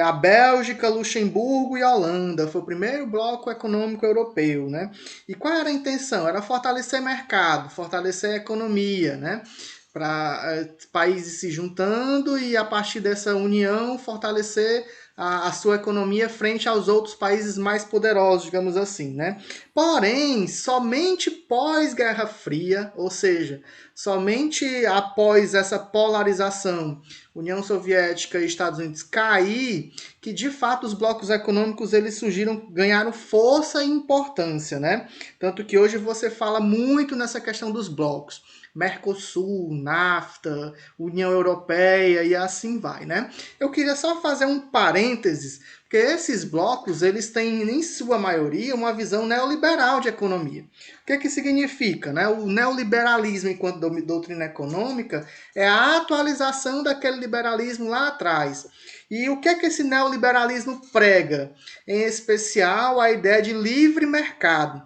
a Bélgica, Luxemburgo e Holanda. Foi o primeiro bloco econômico europeu, né? E qual era a intenção? Era fortalecer mercado, fortalecer a economia, né? para países se juntando e, a partir dessa união, fortalecer a sua economia frente aos outros países mais poderosos, digamos assim, né? Porém, somente pós-Guerra Fria, ou seja, somente após essa polarização, União Soviética e Estados Unidos cair, que de fato os blocos econômicos eles surgiram, ganharam força e importância, né? Tanto que hoje você fala muito nessa questão dos blocos. Mercosul, NAFTA, União Europeia e assim vai, né? Eu queria só fazer um parênteses, porque esses blocos, eles têm, em sua maioria, uma visão neoliberal de economia. O que significa? Né? O neoliberalismo, enquanto doutrina econômica, é a atualização daquele liberalismo lá atrás. E o que esse neoliberalismo prega? Em especial, a ideia de livre mercado.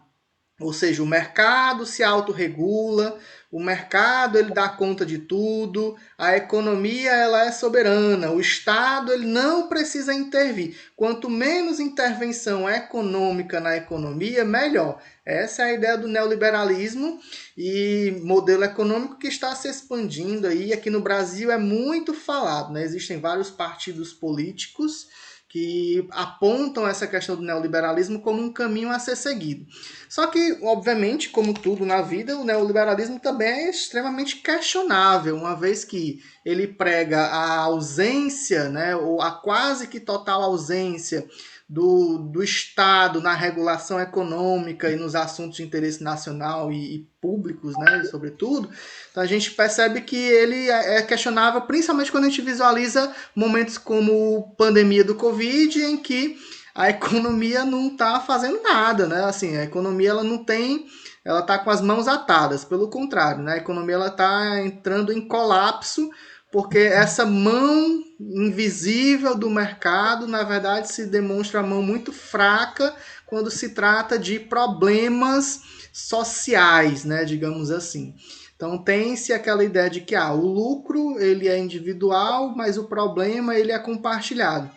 Ou seja, o mercado se autorregula, o mercado ele dá conta de tudo, a economia ela é soberana, o Estado ele não precisa intervir. Quanto menos intervenção econômica na economia, melhor. Essa é a ideia do neoliberalismo e modelo econômico que está se expandindo aí. Aqui no Brasil é muito falado, né? Existem vários partidos políticos que apontam essa questão do neoliberalismo como um caminho a ser seguido. Só que, obviamente, como tudo na vida, o neoliberalismo também é extremamente questionável, uma vez que ele prega a ausência, né, ou a quase que total ausência do Estado na regulação econômica e nos assuntos de interesse nacional e públicos, né, sobretudo. Então a gente percebe que ele é questionável, principalmente quando a gente visualiza momentos como pandemia do Covid, em que a economia não está fazendo nada, né? Assim, a economia ela não tem, ela está com as mãos atadas, pelo contrário, né? A economia ela está entrando em colapso porque essa mão invisível do mercado, na verdade, se demonstra a mão muito fraca quando se trata de problemas sociais, né, digamos assim. Então tem-se aquela ideia de que o lucro ele é individual, mas o problema ele é compartilhado.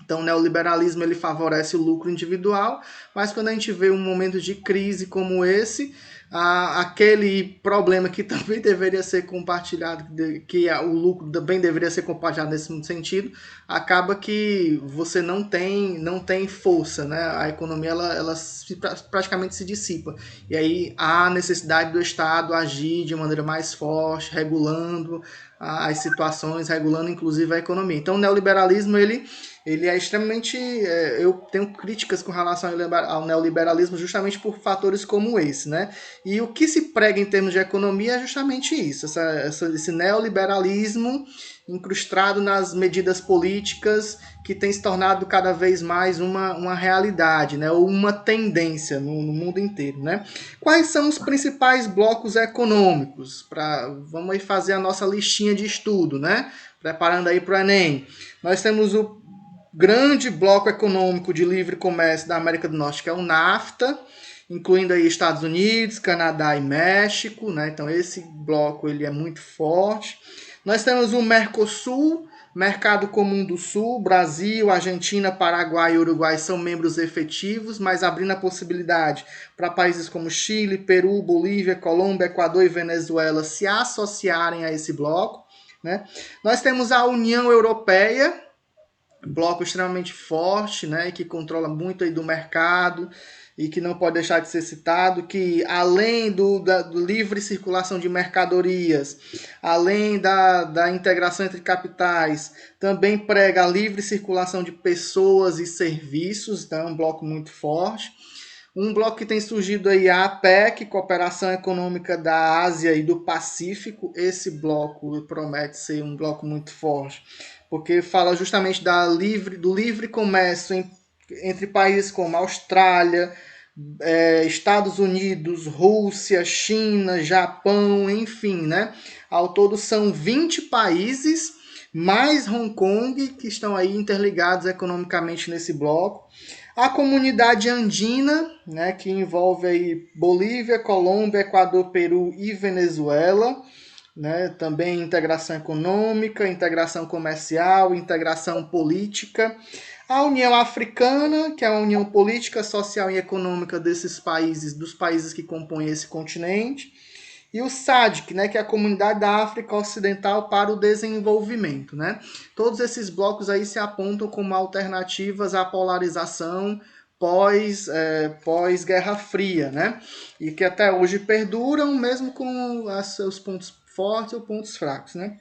Então, o neoliberalismo ele favorece o lucro individual, mas quando a gente vê um momento de crise como esse, aquele problema que também deveria ser compartilhado, que o lucro também deveria ser compartilhado nesse sentido, acaba que você não tem força, né? A economia ela praticamente se dissipa. E aí há necessidade do Estado agir de maneira mais forte, regulando as situações, regulando inclusive a economia. Então, o neoliberalismo ele é extremamente... eu tenho críticas com relação ao neoliberalismo justamente por fatores como esse, né? E o que se prega em termos de economia é justamente isso, esse neoliberalismo incrustado nas medidas políticas que tem se tornado cada vez mais uma realidade, né? Ou uma tendência no mundo inteiro, né? Quais são os principais blocos econômicos? Vamos aí fazer a nossa listinha de estudo, né? Preparando aí para o Enem. Nós temos o grande bloco econômico de livre comércio da América do Norte, que é o NAFTA, incluindo aí Estados Unidos, Canadá e México, né? Então esse bloco ele é muito forte. Nós temos o Mercosul, Mercado Comum do Sul, Brasil, Argentina, Paraguai e Uruguai são membros efetivos, mas abrindo a possibilidade para países como Chile, Peru, Bolívia, Colômbia, Equador e Venezuela se associarem a esse bloco, né? Nós temos a União Europeia, bloco extremamente forte, né, que controla muito aí do mercado e que não pode deixar de ser citado, que além do livre circulação de mercadorias, além da integração entre capitais, também prega a livre circulação de pessoas e serviços, então é um bloco muito forte. Um bloco que tem surgido aí, a APEC, Cooperação Econômica da Ásia e do Pacífico. Esse bloco promete ser um bloco muito forte, porque fala justamente do livre comércio entre países como Austrália, Estados Unidos, Rússia, China, Japão, enfim, né? Ao todo são 20 países, mais Hong Kong, que estão aí interligados economicamente nesse bloco. A comunidade andina, né, que envolve aí Bolívia, Colômbia, Equador, Peru e Venezuela, né, também integração econômica, integração comercial, integração política. A União Africana, que é a união política, social e econômica desses países, dos países que compõem esse continente. e o SADC, né, que é a Comunidade da África Ocidental para o Desenvolvimento, né? Todos esses blocos aí se apontam como alternativas à polarização pós-Guerra Fria, né? E que até hoje perduram, mesmo com seus pontos fortes ou pontos fracos, né?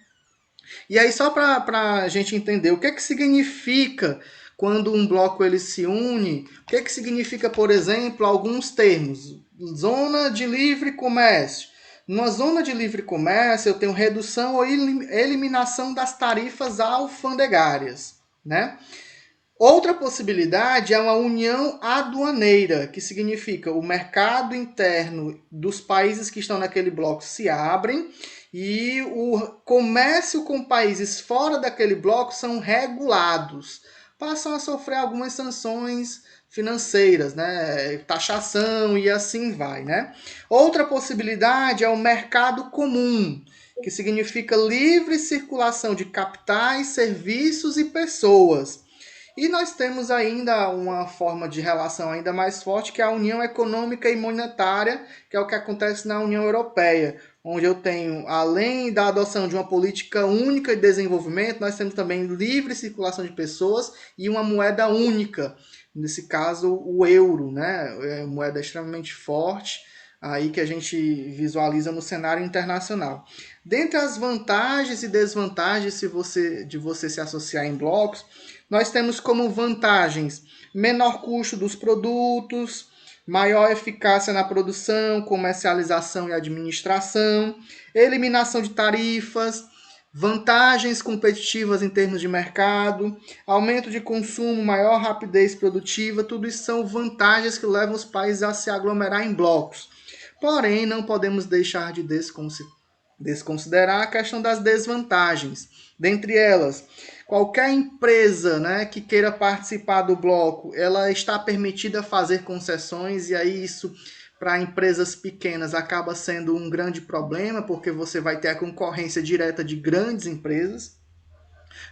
E aí, só para a gente entender o que significa quando um bloco ele se une, o que significa, por exemplo, alguns termos. Zona de livre comércio. Numa zona de livre comércio, eu tenho redução ou eliminação das tarifas alfandegárias, né? Outra possibilidade é uma união aduaneira, que significa o mercado interno dos países que estão naquele bloco se abrem e o comércio com países fora daquele bloco são regulados, passam a sofrer algumas sanções financeiras, né? Taxação e assim vai, né? Outra possibilidade é o mercado comum, que significa livre circulação de capitais, serviços e pessoas. E nós temos ainda uma forma de relação ainda mais forte, que é a União Econômica e Monetária, que é o que acontece na União Europeia, onde eu tenho, além da adoção de uma política única de desenvolvimento, nós temos também livre circulação de pessoas e uma moeda única, nesse caso o euro, né? É uma moeda extremamente forte, aí que a gente visualiza no cenário internacional. Dentre as vantagens e desvantagens de você se associar em blocos, nós temos como vantagens menor custo dos produtos, maior eficácia na produção, comercialização e administração, eliminação de tarifas, vantagens competitivas em termos de mercado, aumento de consumo, maior rapidez produtiva, tudo isso são vantagens que levam os países a se aglomerar em blocos. Porém, não podemos deixar de desconsiderar a questão das desvantagens. Dentre elas, qualquer empresa, né, que queira participar do bloco, ela está permitida fazer concessões, e aí isso para empresas pequenas acaba sendo um grande problema, porque você vai ter a concorrência direta de grandes empresas.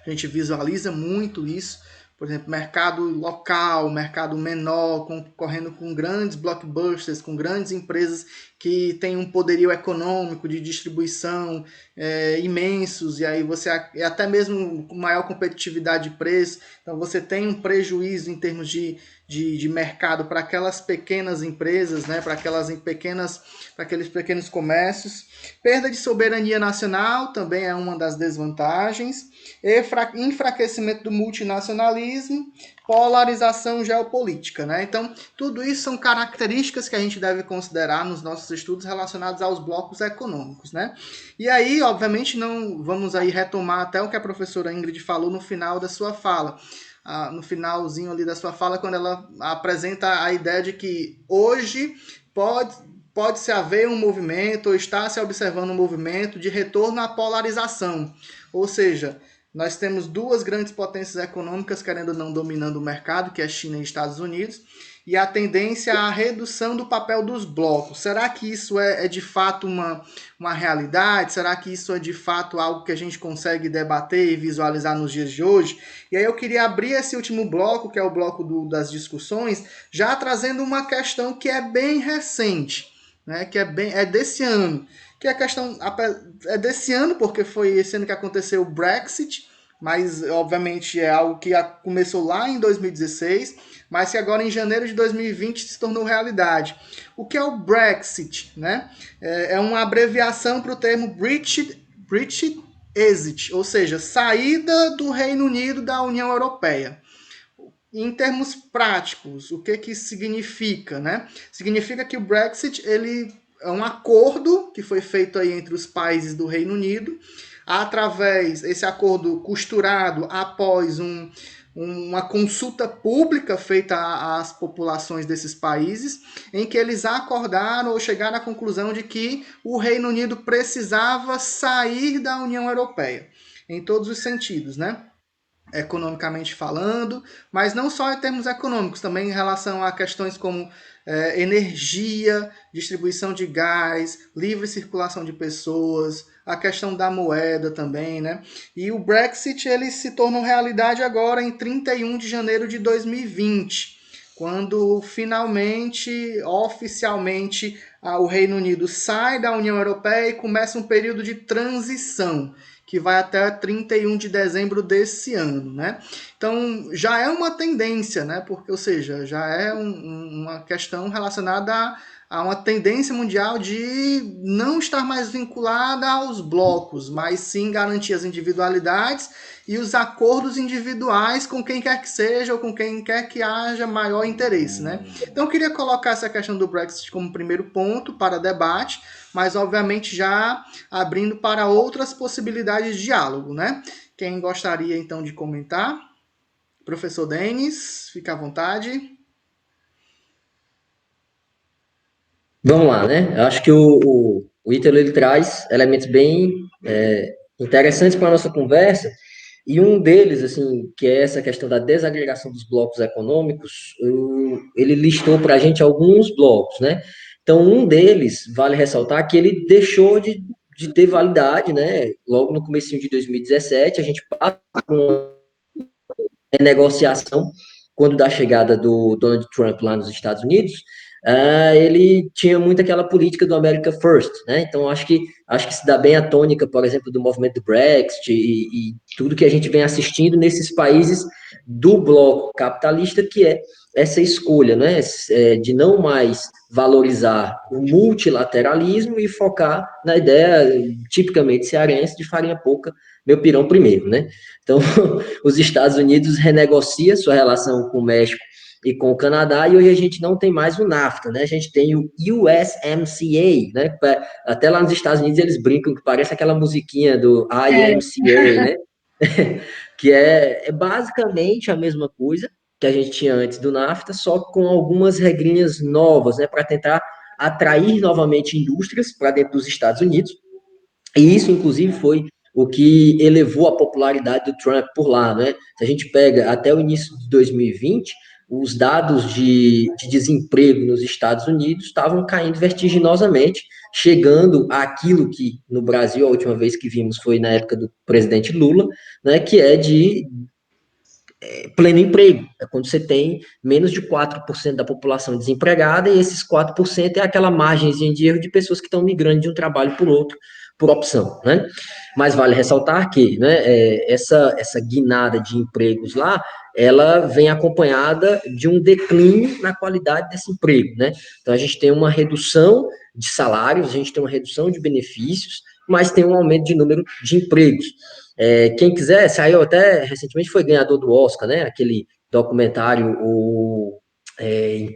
A gente visualiza muito isso. Por exemplo, mercado local, mercado menor, concorrendo com grandes blockbusters, com grandes empresas que têm um poderio econômico de distribuição imensos, e aí você até mesmo com maior competitividade de preço, então você tem um prejuízo em termos de mercado para aquelas pequenas empresas, né, para aqueles pequenos comércios. Perda de soberania nacional também é uma das desvantagens. Enfraquecimento do multinacionalismo, polarização geopolítica, né? Então, tudo isso são características que a gente deve considerar nos nossos estudos relacionados aos blocos econômicos, né? E aí, obviamente, não vamos aí retomar até o que a professora Ingrid falou no final da sua fala. No finalzinho ali da sua fala, quando ela apresenta a ideia de que hoje pode-se haver um movimento, ou está se observando um movimento de retorno à polarização. Ou seja, nós temos duas grandes potências econômicas querendo ou não dominando o mercado, que é China e Estados Unidos, e a tendência à redução do papel dos blocos. Será que isso é de fato uma realidade? Será que isso é de fato algo que a gente consegue debater e visualizar nos dias de hoje? E aí eu queria abrir esse último bloco, que é o bloco das discussões, já trazendo uma questão que é bem recente, né? Que é desse ano. Que a questão é desse ano, porque foi esse ano que aconteceu o Brexit, mas obviamente é algo que começou lá em 2016, mas que agora em janeiro de 2020 se tornou realidade. O que é o Brexit, né? É uma abreviação para o termo Brexit Exit, ou seja, saída do Reino Unido da União Europeia. Em termos práticos, o que isso significa, né? Significa que o Brexit ele é um acordo que foi feito aí entre os países do Reino Unido, esse acordo costurado após uma consulta pública feita às populações desses países, em que eles acordaram ou chegaram à conclusão de que o Reino Unido precisava sair da União Europeia, em todos os sentidos, né? Economicamente falando, mas não só em termos econômicos, também em relação a questões como energia, distribuição de gás, livre circulação de pessoas, a questão da moeda também, né? E o Brexit ele se tornou realidade agora em 31 de janeiro de 2020, quando finalmente, oficialmente, o Reino Unido sai da União Europeia e começa um período de transição, que vai até 31 de dezembro desse ano, né? Então, já é uma tendência, né? Porque, ou seja, já é uma questão relacionada a uma tendência mundial de não estar mais vinculada aos blocos, mas sim garantir as individualidades e os acordos individuais com quem quer que seja ou com quem quer que haja maior interesse, né? Então, eu queria colocar essa questão do Brexit como primeiro ponto para debate, mas, obviamente, já abrindo para outras possibilidades de diálogo, né? Quem gostaria, então, de comentar? Professor Denis, fica à vontade. Vamos lá, né? Eu acho que o Ítalo, ele traz elementos bem interessantes para a nossa conversa, e um deles, assim, que é essa questão da desagregação dos blocos econômicos, ele listou para a gente alguns blocos, né? Então, um deles, vale ressaltar que ele deixou de ter validade, né? Logo no comecinho de 2017, a gente passa por uma negociação, quando da chegada do Donald Trump lá nos Estados Unidos, ele tinha muito aquela política do America First, né? Então acho que se dá bem a tônica, por exemplo, do movimento do Brexit e tudo que a gente vem assistindo nesses países do bloco capitalista, que é essa escolha, né, de não mais valorizar o multilateralismo e focar na ideia tipicamente cearense de farinha pouca, meu pirão primeiro, né? Então, os Estados Unidos renegocia sua relação com o México e com o Canadá, e hoje a gente não tem mais o NAFTA, né? A gente tem o USMCA, né? Até lá nos Estados Unidos eles brincam que parece aquela musiquinha do IMCA, né? Que é basicamente a mesma coisa que a gente tinha antes do NAFTA, só com algumas regrinhas novas, né? Para tentar atrair novamente indústrias para dentro dos Estados Unidos. E isso, inclusive, foi o que elevou a popularidade do Trump por lá, né? Se a gente pega até o início de 2020, os dados de desemprego nos Estados Unidos estavam caindo vertiginosamente, chegando àquilo que no Brasil a última vez que vimos foi na época do presidente Lula, né? Que é de pleno emprego. É quando você tem menos de 4% da população desempregada, e esses 4% é aquela margenzinha de erro de pessoas que estão migrando de um trabalho por outro, por opção, né? Mas vale ressaltar que, né, essa guinada de empregos lá, ela vem acompanhada de um declínio na qualidade desse emprego, né? Então a gente tem uma redução de salários, a gente tem uma redução de benefícios, mas tem um aumento de número de empregos. Quem quiser, saiu até recentemente, foi ganhador do Oscar, né? Aquele documentário,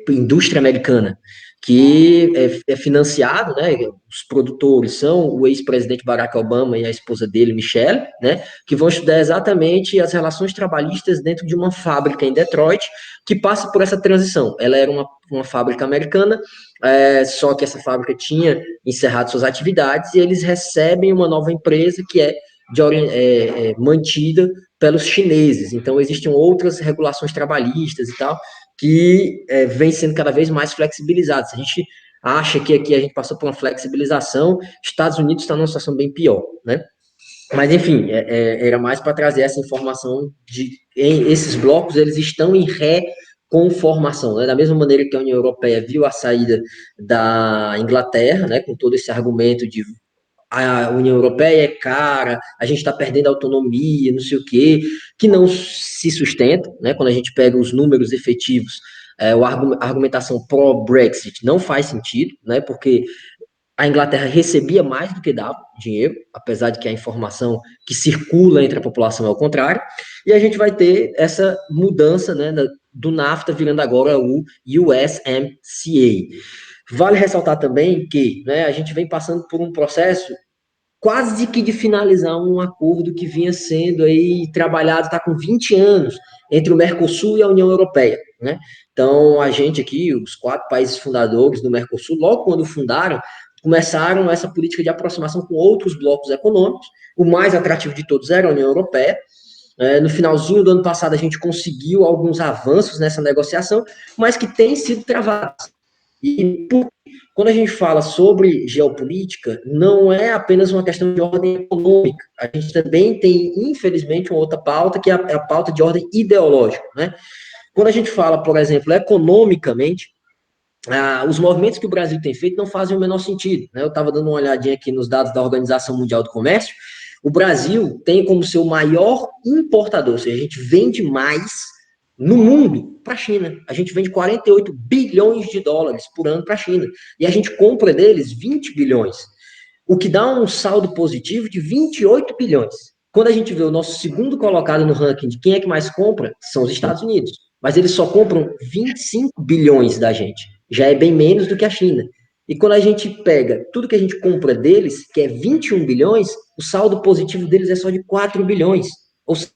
Indústria Americana, que é financiado, né? Os produtores são o ex-presidente Barack Obama e a esposa dele, Michelle, né? Que vão estudar exatamente as relações trabalhistas dentro de uma fábrica em Detroit, que passa por essa transição. Ela era uma fábrica americana, só que essa fábrica tinha encerrado suas atividades e eles recebem uma nova empresa que é mantida pelos chineses. Então, existem outras regulações trabalhistas e tal, que vem sendo cada vez mais flexibilizadas. A gente acha que aqui a gente passou por uma flexibilização, Estados Unidos está numa situação bem pior, né? Mas, enfim, era mais para trazer essa informação de esses blocos, eles estão em reconformação, né? Da mesma maneira que a União Europeia viu a saída da Inglaterra, né, com todo esse argumento de a União Europeia é cara, a gente está perdendo autonomia, não sei o quê, que não se sustenta, né? Quando a gente pega os números efetivos, a argumentação pró-Brexit não faz sentido, né? Porque a Inglaterra recebia mais do que dava dinheiro, apesar de que a informação que circula entre a população é o contrário, e a gente vai ter essa mudança, né, do NAFTA virando agora o USMCA. Vale ressaltar também que, né, a gente vem passando por um processo quase que de finalizar um acordo que vinha sendo aí trabalhado, está com 20 anos, entre o Mercosul e a União Europeia, né? Então, a gente aqui, os 4 países fundadores do Mercosul, logo quando fundaram, começaram essa política de aproximação com outros blocos econômicos. O mais atrativo de todos era a União Europeia. No finalzinho do ano passado, a gente conseguiu alguns avanços nessa negociação, mas que tem sido travados. E quando a gente fala sobre geopolítica, não é apenas uma questão de ordem econômica. A gente também tem, infelizmente, uma outra pauta, que é a pauta de ordem ideológica, né? Quando a gente fala, por exemplo, economicamente, os movimentos que o Brasil tem feito não fazem o menor sentido, né? Eu estava dando uma olhadinha aqui nos dados da Organização Mundial do Comércio. O Brasil tem como seu maior importador, ou seja, a gente vende mais no mundo para a China. A gente vende 48 bilhões de dólares por ano para a China. E a gente compra deles 20 bilhões, o que dá um saldo positivo de 28 bilhões. Quando a gente vê o nosso segundo colocado no ranking de quem é que mais compra, são os Estados Unidos. Mas eles só compram 25 bilhões da gente. Já é bem menos do que a China. E quando a gente pega tudo que a gente compra deles, que é 21 bilhões, o saldo positivo deles é só de 4 bilhões. Ou seja,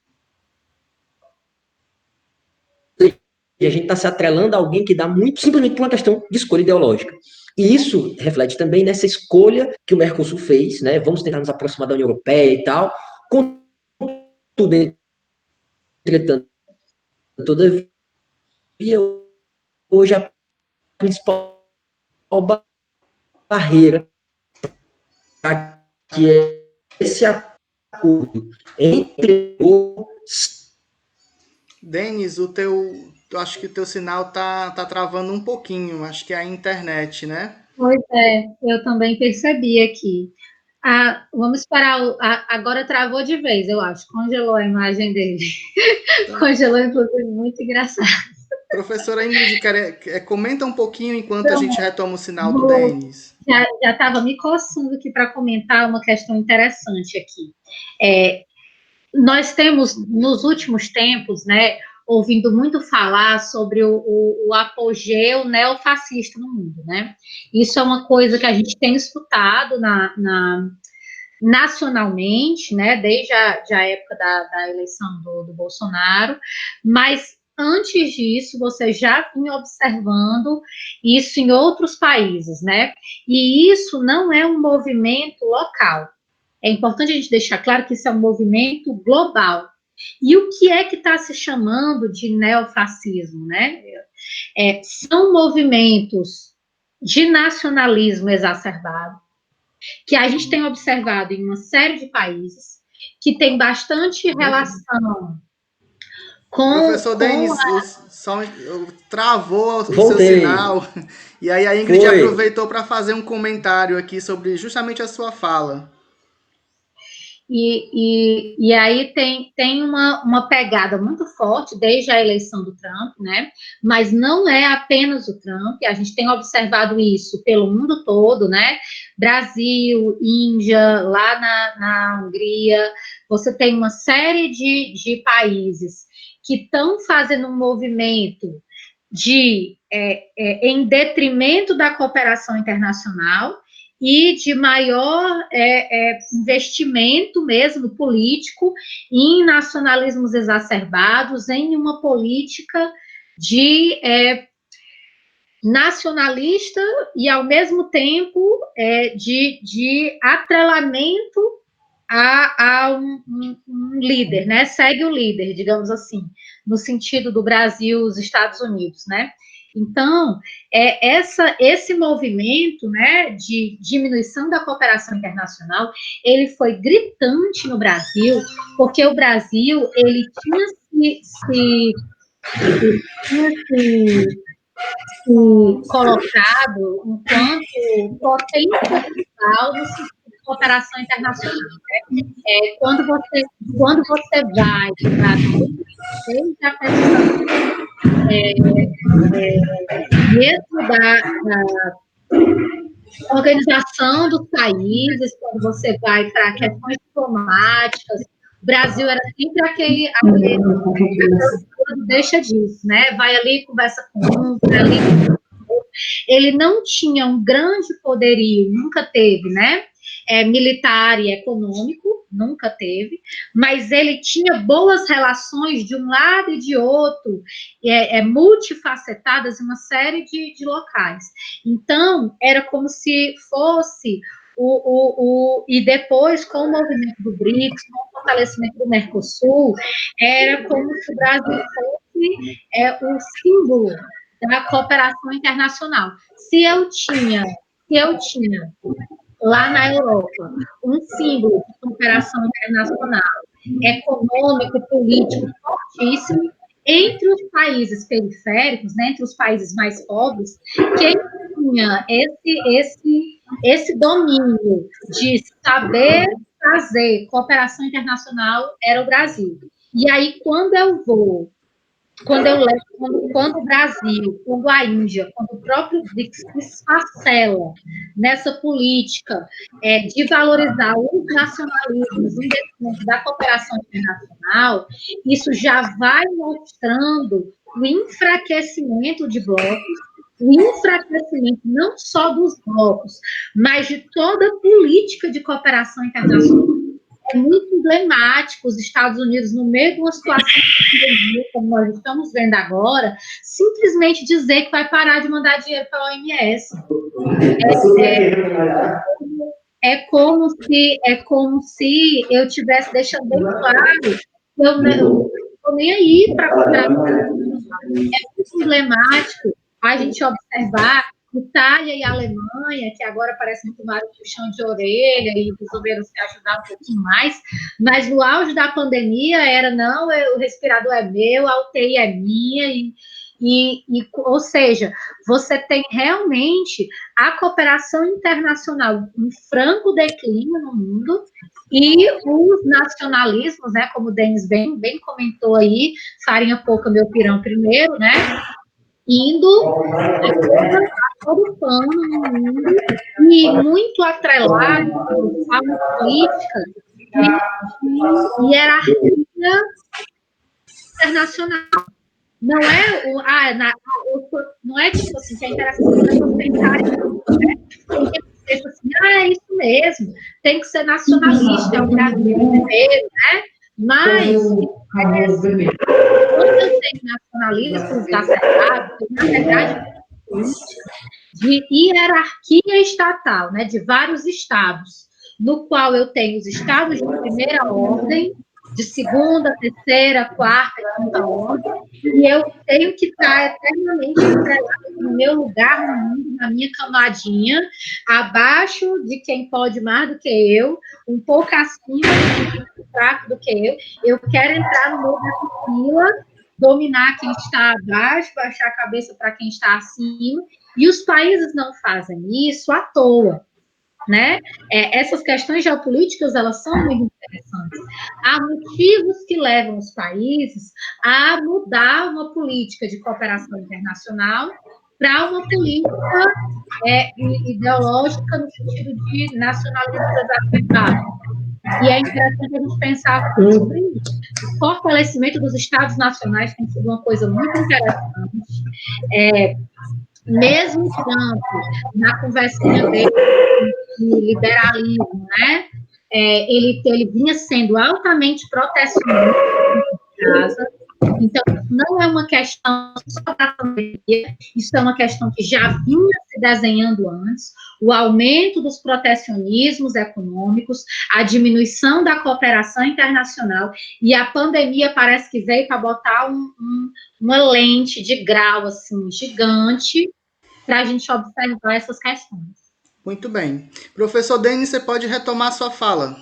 a gente está se atrelando a alguém que dá muito simplesmente por uma questão de escolha ideológica. E isso reflete também nessa escolha que o Mercosul fez, né? Vamos tentar nos aproximar da União Europeia e tal. Contudo, entretanto, todavia, hoje a principal barreira para que esse acordo entre os... Denis, eu acho que o teu sinal tá travando um pouquinho, acho que é a internet, né? Pois é, eu também percebi aqui. Vamos esperar, agora travou de vez, eu acho, congelou a imagem dele. Então, Congelou, inclusive, muito engraçado. professora Ingrid, comenta um pouquinho enquanto a Então, gente retoma o sinal do Denis. já estava me coçando aqui para comentar uma questão interessante aqui. Nós temos, nos últimos tempos, né, ouvindo muito falar sobre o apogeu neofascista no mundo, né? Isso é uma coisa que a gente tem escutado nacionalmente, né, desde a época da eleição do Bolsonaro, mas antes disso, você já vinha observando isso em outros países, né? E isso não é um movimento local. É importante a gente deixar claro que isso é um movimento global. E o que é que está se chamando de neofascismo, né? São movimentos de nacionalismo exacerbado, que a gente tem observado em uma série de países, que tem bastante relação Professor com Denis, travou o seu Voltei. sinal, e aí a Ingrid Foi. aproveitou para fazer um comentário aqui sobre justamente a sua fala. E aí tem uma pegada muito forte desde a eleição do Trump, né? Mas não é apenas o Trump, a gente tem observado isso pelo mundo todo, né? Brasil, Índia, lá na Hungria, você tem uma série de países que estão fazendo um movimento em detrimento da cooperação internacional e de maior investimento mesmo político em nacionalismos exacerbados, em uma política de nacionalista e, ao mesmo tempo, de atrelamento a um líder, né? Segue o líder, digamos assim, no sentido do Brasil, os Estados Unidos, né? Então, esse movimento, né, de diminuição da cooperação internacional, ele foi gritante no Brasil, porque o Brasil, ele tinha se colocado enquanto potência mundial no sentido de cooperação internacional. Quando você vai para desde a questão mesmo da organização dos países, quando você vai para questões diplomáticas, o Brasil era sempre aquele deixa disso, né? Vai ali, conversa com um, vai ali. Ele não tinha um grande poderio, nunca teve, né? Militar e econômico, nunca teve, mas ele tinha boas relações de um lado e de outro, multifacetadas em uma série de locais. Então, era como se fosse e depois, com o movimento do BRICS, com o fortalecimento do Mercosul, era como se o Brasil fosse o símbolo da cooperação internacional. Se eu tinha lá na Europa um símbolo de cooperação internacional econômico, político fortíssimo, entre os países periféricos, né, entre os países mais pobres, quem tinha esse domínio de saber fazer cooperação internacional era o Brasil. E aí, quando o Brasil, quando a Índia, quando o próprio BRICS se esfacela nessa política de valorizar os nacionalismos em detrimento da cooperação internacional, isso já vai mostrando o enfraquecimento de blocos, o enfraquecimento não só dos blocos, mas de toda a política de cooperação internacional. É muito emblemático os Estados Unidos, no meio de uma situação de pandemia, como nós estamos vendo agora, simplesmente dizer que vai parar de mandar dinheiro para a OMS. É como se eu estivesse deixando bem claro que eu não estou nem aí para a cooperação. É muito emblemático a gente observar Itália e Alemanha, que agora parecem que tomaram um puxão de orelha e resolveram se ajudar um pouquinho mais, mas no auge da pandemia era, não, o respirador é meu, a UTI é minha, ou seja, você tem realmente a cooperação internacional em franco declínio no mundo, e os nacionalismos, né, como o Denis bem comentou aí, farinha pouca, meu pirão primeiro, né, indo a todo pano no mundo e muito atrelado a uma política de hierarquia internacional. Não é não é tipo assim, que é interessante você pensar, né? Tem que ser assim, é isso mesmo, tem que ser nacionalista, é o Brasil primeiro, né? Mas quando eu tenho nacionalismo exacerbado, na verdade, de hierarquia estatal, né, de vários estados, no qual eu tenho os estados de primeira ordem, de segunda, terceira, quarta e quinta ordem, e eu tenho que estar eternamente no meu lugar no mundo, na minha camadinha, abaixo de quem pode mais do que eu, um pouco acima de quem é fraco do que eu quero entrar no meio dessa fila, dominar quem está abaixo, baixar a cabeça para quem está acima, e os países não fazem isso à toa, né? Essas questões geopolíticas, elas são muito interessantes. Há motivos que levam os países a mudar uma política de cooperação internacional para uma política ideológica no sentido de nacionalismo exacerbado. E é interessante a gente pensar sobre isso. O fortalecimento dos Estados nacionais tem sido uma coisa muito interessante. Mesmo Trump, na conversinha dele de liberalismo, né? Ele vinha sendo altamente protecionista em casa. Então, não é uma questão só da pandemia, isso é uma questão que já vinha se desenhando antes, o aumento dos protecionismos econômicos, a diminuição da cooperação internacional, e a pandemia parece que veio para botar uma lente de grau, assim, gigante, para a gente observar essas questões. Muito bem. Professor Denis, você pode retomar sua fala.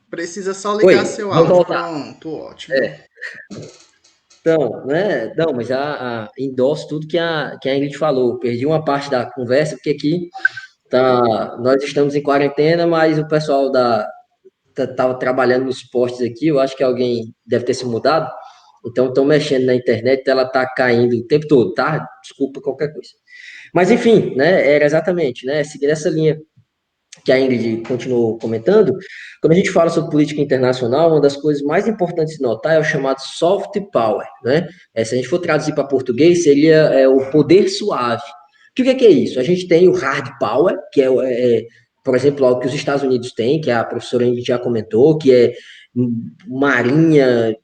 Precisa só ligar seu áudio. Voltar. Pronto, ótimo. Então, né? Não, mas endosso tudo que a Ingrid falou. Perdi uma parte da conversa, porque aqui nós estamos em quarentena, mas o pessoal estava trabalhando nos postes aqui. Eu acho que alguém deve ter se mudado. Então, estão mexendo na internet, ela está caindo o tempo todo, tá? Desculpa qualquer coisa. Mas, enfim, né? Era exatamente, né? Seguir essa linha que a Ingrid continuou comentando, quando a gente fala sobre política internacional, uma das coisas mais importantes de notar é o chamado soft power, né? Se a gente for traduzir para português, seria o poder suave. O que é isso? A gente tem o hard power, que por exemplo, algo que os Estados Unidos têm, que a professora Ingrid já comentou, que é marinha,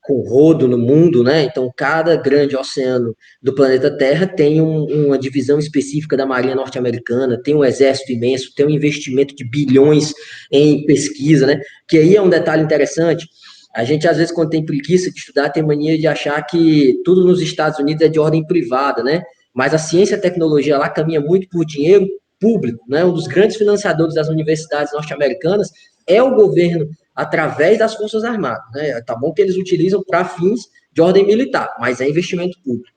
com rodo no mundo, né? Então, cada grande oceano do planeta Terra tem uma divisão específica da Marinha Norte-Americana, tem um exército imenso, tem um investimento de bilhões em pesquisa, né? Que aí é um detalhe interessante. A gente, às vezes, quando tem preguiça de estudar, tem mania de achar que tudo nos Estados Unidos é de ordem privada, né? Mas a ciência e a tecnologia lá caminha muito por dinheiro público, né? Um dos grandes financiadores das universidades norte-americanas é o governo através das Forças Armadas, né? Tá bom que eles utilizam para fins de ordem militar, mas é investimento público.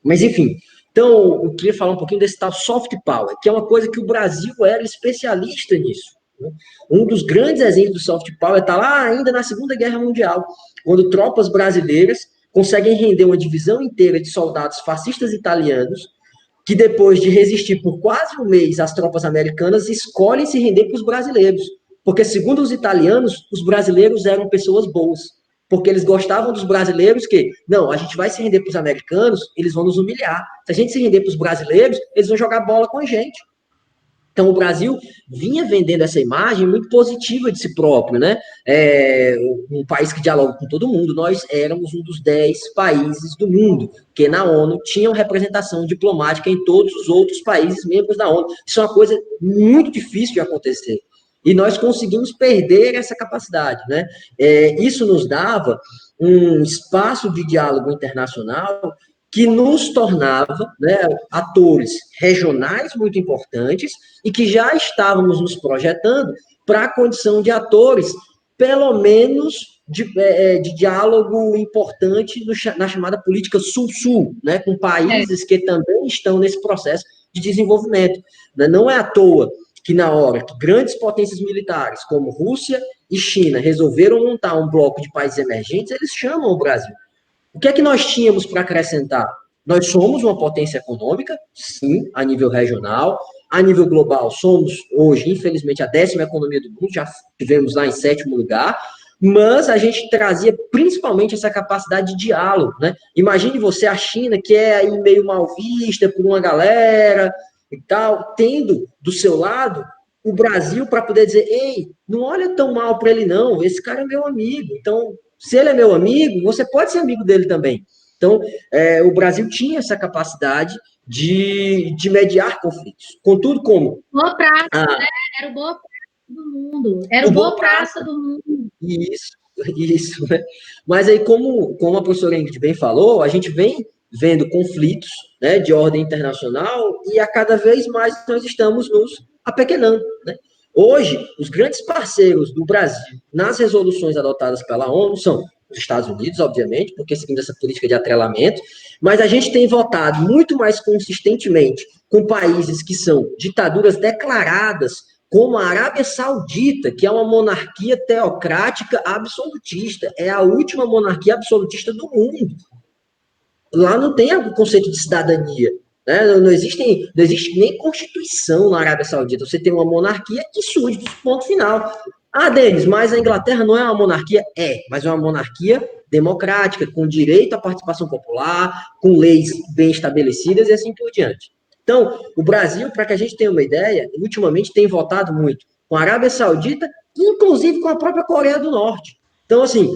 Mas, enfim, então, eu queria falar um pouquinho desse tal soft power, que é uma coisa que o Brasil era especialista nisso. Né? Um dos grandes exemplos do soft power está lá ainda na Segunda Guerra Mundial, quando tropas brasileiras conseguem render uma divisão inteira de soldados fascistas italianos, que depois de resistir por quase um mês às tropas americanas, escolhem se render para os brasileiros. Porque, segundo os italianos, os brasileiros eram pessoas boas. Porque eles gostavam dos brasileiros que, não, a gente vai se render para os americanos, eles vão nos humilhar. Se a gente se render para os brasileiros, eles vão jogar bola com a gente. Então, o Brasil vinha vendendo essa imagem muito positiva de si próprio, né? Um país que dialoga com todo mundo. Nós éramos um dos 10 países do mundo que na ONU tinham representação diplomática em todos os outros países membros da ONU. Isso é uma coisa muito difícil de acontecer. E nós conseguimos perder essa capacidade, né? Isso nos dava um espaço de diálogo internacional que nos tornava, né, atores regionais muito importantes e que já estávamos nos projetando para a condição de atores, pelo menos, de diálogo importante na chamada política Sul-Sul, né, com países que também estão nesse processo de desenvolvimento. Não é à toa que na hora que grandes potências militares, como Rússia e China, resolveram montar um bloco de países emergentes, eles chamam o Brasil. O que é que nós tínhamos para acrescentar? Nós somos uma potência econômica, sim, a nível regional. A nível global, somos hoje, infelizmente, a 10ª economia do mundo, já estivemos lá em 7º lugar, mas a gente trazia principalmente essa capacidade de diálogo, né? Imagine você, a China, que é aí meio mal vista por uma galera e tal, tendo do seu lado o Brasil para poder dizer, ei, não olha tão mal para ele não, esse cara é meu amigo, então se ele é meu amigo, você pode ser amigo dele também. Então, o Brasil tinha essa capacidade de mediar conflitos. Contudo, como... Boa praça, né? Era o boa praça do mundo. Era o boa praça do mundo. Isso, né? Mas aí, como a professora Ingrid bem falou, a gente vem vendo conflitos, né, de ordem internacional e a cada vez mais nós estamos nos apequenando, né? Hoje, os grandes parceiros do Brasil nas resoluções adotadas pela ONU são os Estados Unidos, obviamente, porque seguindo essa política de atrelamento, mas a gente tem votado muito mais consistentemente com países que são ditaduras declaradas, como a Arábia Saudita, que é uma monarquia teocrática absolutista, é a última monarquia absolutista do mundo. Lá não tem o conceito de cidadania, né? Não existe nem constituição na Arábia Saudita. Você tem uma monarquia e súditos, ponto final. Ah, Denis, mas a Inglaterra não é uma monarquia? Mas é uma monarquia democrática, com direito à participação popular, com leis bem estabelecidas e assim por diante. Então, o Brasil, para que a gente tenha uma ideia, ultimamente tem votado muito com a Arábia Saudita, inclusive com a própria Coreia do Norte. Então, assim,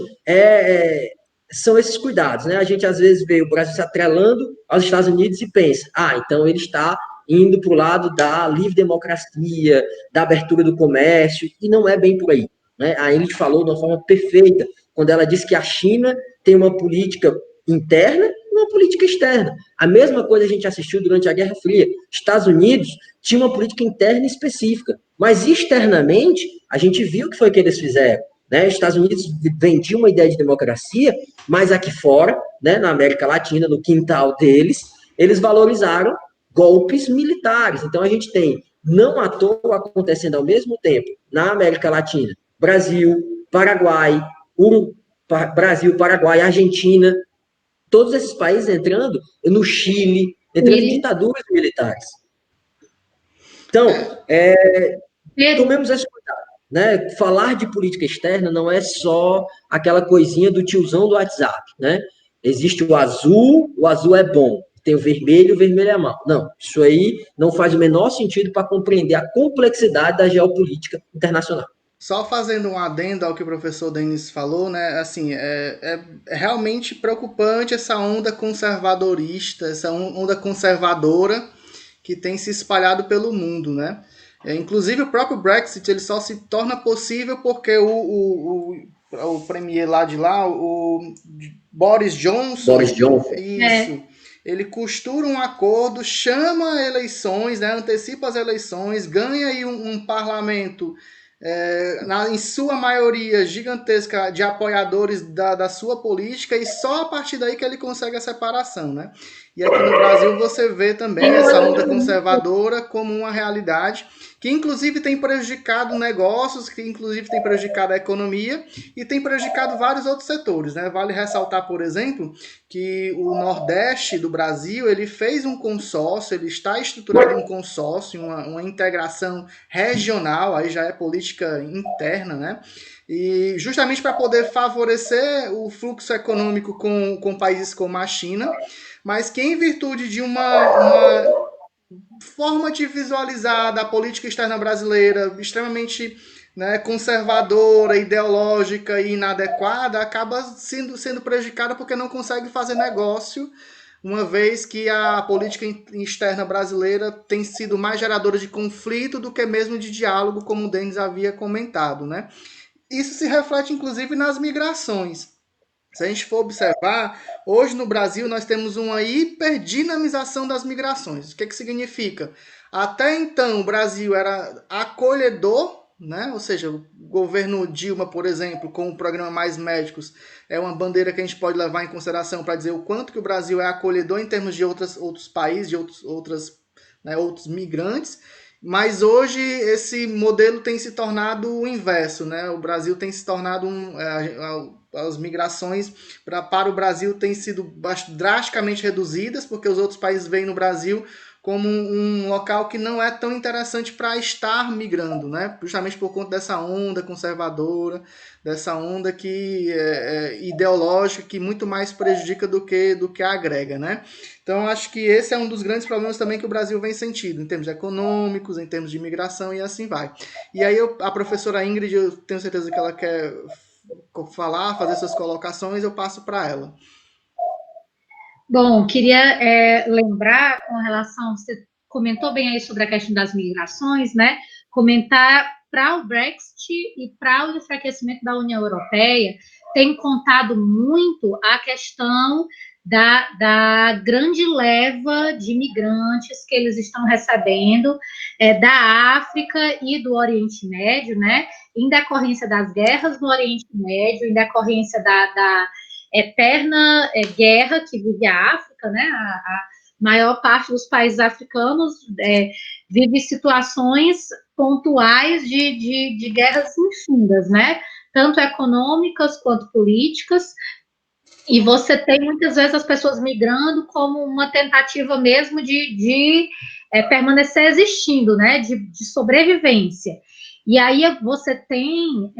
são esses cuidados, né? A gente, às vezes, vê o Brasil se atrelando aos Estados Unidos e pensa, então ele está indo para o lado da livre democracia, da abertura do comércio, e não é bem por aí, né? A Ingrid falou de uma forma perfeita, quando ela disse que a China tem uma política interna e uma política externa. A mesma coisa a gente assistiu durante a Guerra Fria. Estados Unidos tinha uma política interna específica, mas externamente a gente viu o que foi que eles fizeram. Né? Os Estados Unidos vendiam uma ideia de democracia, mas aqui fora, né, na América Latina, no quintal deles, eles valorizaram golpes militares. Então a gente tem, não à toa, acontecendo ao mesmo tempo, na América Latina, Brasil, Paraguai, Argentina, todos esses países entrando no Chile, entrando em ditaduras militares. Então, tomemos esse cuidado. Né? Falar de política externa não é só aquela coisinha do tiozão do WhatsApp, né? Existe o azul é bom, tem o vermelho é mal. Não, isso aí não faz o menor sentido para compreender a complexidade da geopolítica internacional. Só fazendo um adendo ao que o professor Denis falou, né? Assim, é realmente preocupante essa onda conservadorista, essa onda conservadora que tem se espalhado pelo mundo, né? Inclusive o próprio Brexit ele só se torna possível porque o premier lá de lá, o Boris Johnson, isso, ele costura um acordo, chama eleições, né, antecipa as eleições, ganha aí um parlamento em sua maioria gigantesca de apoiadores da sua política, e só a partir daí que ele consegue a separação, né? E aqui no Brasil você vê também essa onda conservadora como uma realidade que inclusive tem prejudicado negócios, que inclusive tem prejudicado a economia e tem prejudicado vários outros setores, né? Vale ressaltar, por exemplo, que o Nordeste do Brasil, ele fez um consórcio, ele está estruturado em um consórcio, uma integração regional, aí já é política interna, né? E justamente para poder favorecer o fluxo econômico com países como a China, mas que em virtude de uma forma de visualizar a política externa brasileira extremamente, né, conservadora, ideológica e inadequada, acaba sendo prejudicada porque não consegue fazer negócio, uma vez que a política externa brasileira tem sido mais geradora de conflito do que mesmo de diálogo, como o Denis havia comentado, né? Isso se reflete inclusive nas migrações. Se a gente for observar, hoje no Brasil nós temos uma hiperdinamização das migrações. O que significa? Até então o Brasil era acolhedor, né? Ou seja, o governo Dilma, por exemplo, com o programa Mais Médicos, é uma bandeira que a gente pode levar em consideração para dizer o quanto que o Brasil é acolhedor em termos de outros países, de outros migrantes. Mas hoje esse modelo tem se tornado o inverso, né? O Brasil tem se tornado as migrações para o Brasil têm sido drasticamente reduzidas, porque os outros países veem no Brasil como um local que não é tão interessante para estar migrando, né? Justamente por conta dessa onda conservadora, dessa onda que ideológica, que muito mais prejudica do que agrega, né? Então, acho que esse é um dos grandes problemas também que o Brasil vem sentindo, em termos econômicos, em termos de imigração e assim vai. E aí, a professora Ingrid, eu tenho certeza que ela quer falar, fazer suas colocações, eu passo para ela. Bom, queria lembrar com relação, você comentou bem aí sobre a questão das migrações, né? Comentar para o Brexit e para o enfraquecimento da União Europeia, tem contado muito a questão da grande leva de imigrantes que eles estão recebendo da África e do Oriente Médio, né? Em decorrência das guerras no Oriente Médio, em decorrência da eterna guerra que vive a África, né? A maior parte dos países africanos vive situações pontuais de guerras infundas, né? Tanto econômicas quanto políticas. E você tem muitas vezes as pessoas migrando como uma tentativa mesmo de permanecer existindo, né? De sobrevivência. E aí você tem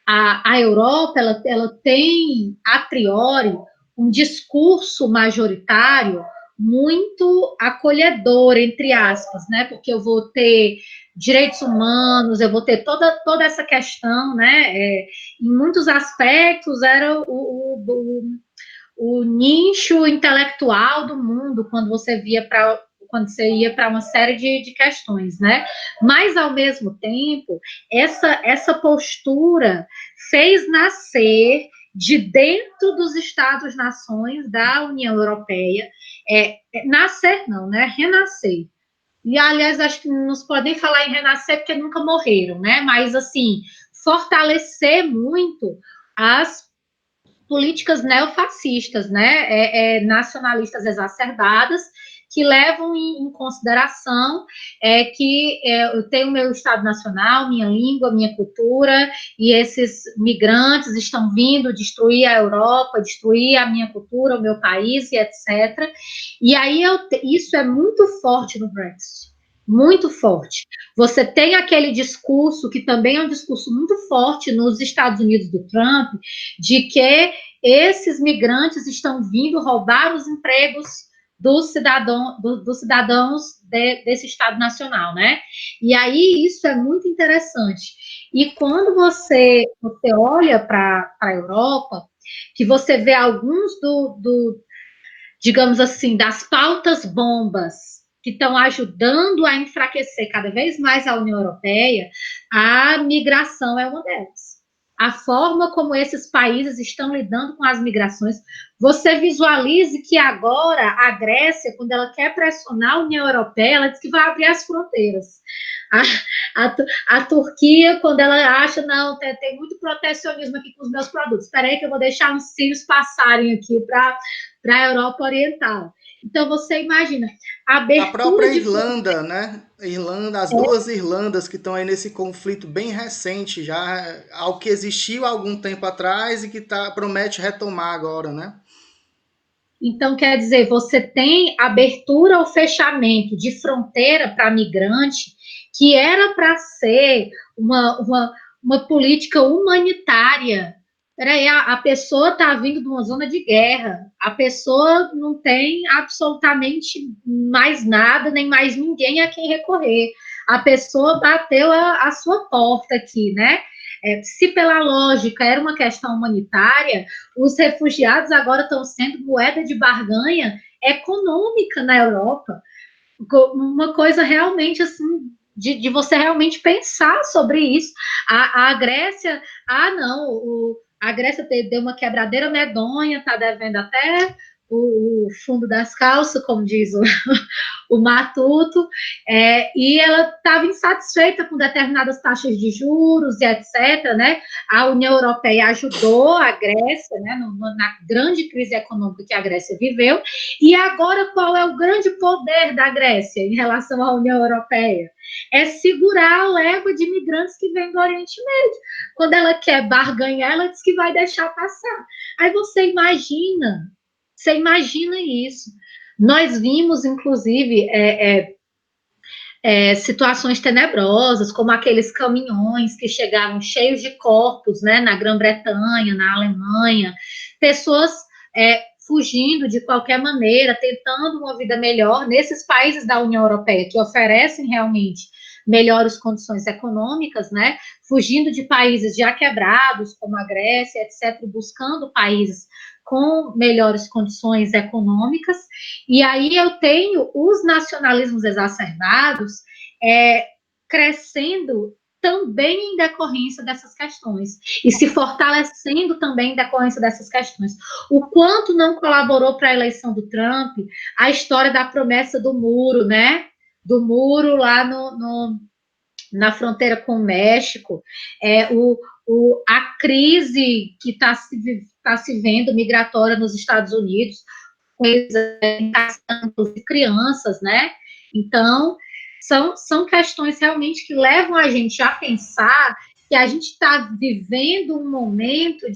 a Europa, ela tem, a priori, um discurso majoritário muito acolhedor, entre aspas, né? Porque eu vou ter direitos humanos, eu vou ter toda essa questão, né? Em muitos aspectos, era o nicho intelectual do mundo, quando você ia para uma série de questões, né? Mas, ao mesmo tempo, essa postura fez nascer de dentro dos Estados-nações da União Europeia, nascer não, né? Renascer. E, aliás, acho que não se pode nem falar em renascer porque nunca morreram, né? Mas, assim, fortalecer muito as políticas neofascistas, né, nacionalistas exacerbadas, que levam em consideração que eu tenho meu Estado Nacional, minha língua, minha cultura, e esses migrantes estão vindo destruir a Europa, destruir a minha cultura, o meu país, e etc. E aí isso é muito forte no Brexit. Muito forte. Você tem aquele discurso, que também é um discurso muito forte nos Estados Unidos do Trump, de que esses migrantes estão vindo roubar os empregos dos cidadãos desse Estado Nacional, né? E aí isso é muito interessante. E quando você olha para a Europa, que você vê alguns digamos assim, das pautas bombas que estão ajudando a enfraquecer cada vez mais a União Europeia, a migração é uma delas. a forma como esses países estão lidando com as migrações, você visualize que agora a Grécia, quando ela quer pressionar a União Europeia, ela diz que vai abrir as fronteiras. A Turquia, quando ela acha, não, tem muito protecionismo aqui com os meus produtos, espera aí que eu vou deixar uns sírios passarem aqui para a Europa Oriental. Então, você imagina, a abertura A própria de Irlanda, né? Irlanda, as duas Irlandas que estão aí nesse conflito bem recente, já ao que existiu há algum tempo atrás e que promete retomar agora, né? Então, quer dizer, você tem abertura ou fechamento de fronteira para migrante, que era para ser uma política humanitária. Peraí, a pessoa está vindo de uma zona de guerra, a pessoa não tem absolutamente mais nada, nem mais ninguém a quem recorrer. A pessoa bateu a sua porta aqui, né? Se pela lógica era uma questão humanitária, os refugiados agora estão sendo moeda de barganha econômica na Europa. Uma coisa realmente assim, de você realmente pensar sobre isso. A Grécia, a Grécia deu uma quebradeira medonha, está devendo até o fundo das calças, como diz o Matuto, e ela estava insatisfeita com determinadas taxas de juros e etc., né? A União Europeia ajudou a Grécia, né, na grande crise econômica que a Grécia viveu, e agora qual é o grande poder da Grécia em relação à União Europeia? É segurar a leva de imigrantes que vem do Oriente Médio. Quando ela quer barganhar, ela diz que vai deixar passar. Aí você imagina isso. Nós vimos, inclusive, situações tenebrosas, como aqueles caminhões que chegavam cheios de corpos, né, na Grã-Bretanha, na Alemanha, pessoas fugindo de qualquer maneira, tentando uma vida melhor nesses países da União Europeia, que oferecem realmente melhores condições econômicas, né, fugindo de países já quebrados, como a Grécia, etc., buscando países com melhores condições econômicas, e aí eu tenho os nacionalismos exacerbados crescendo também em decorrência dessas questões, e se fortalecendo também em decorrência dessas questões. O quanto não colaborou para a eleição do Trump a história da promessa do muro, né? Do muro lá na fronteira com o México, a crise que está se vendo migratória nos Estados Unidos, crianças, né? Então, são questões realmente que levam a gente a pensar que a gente está vivendo um momento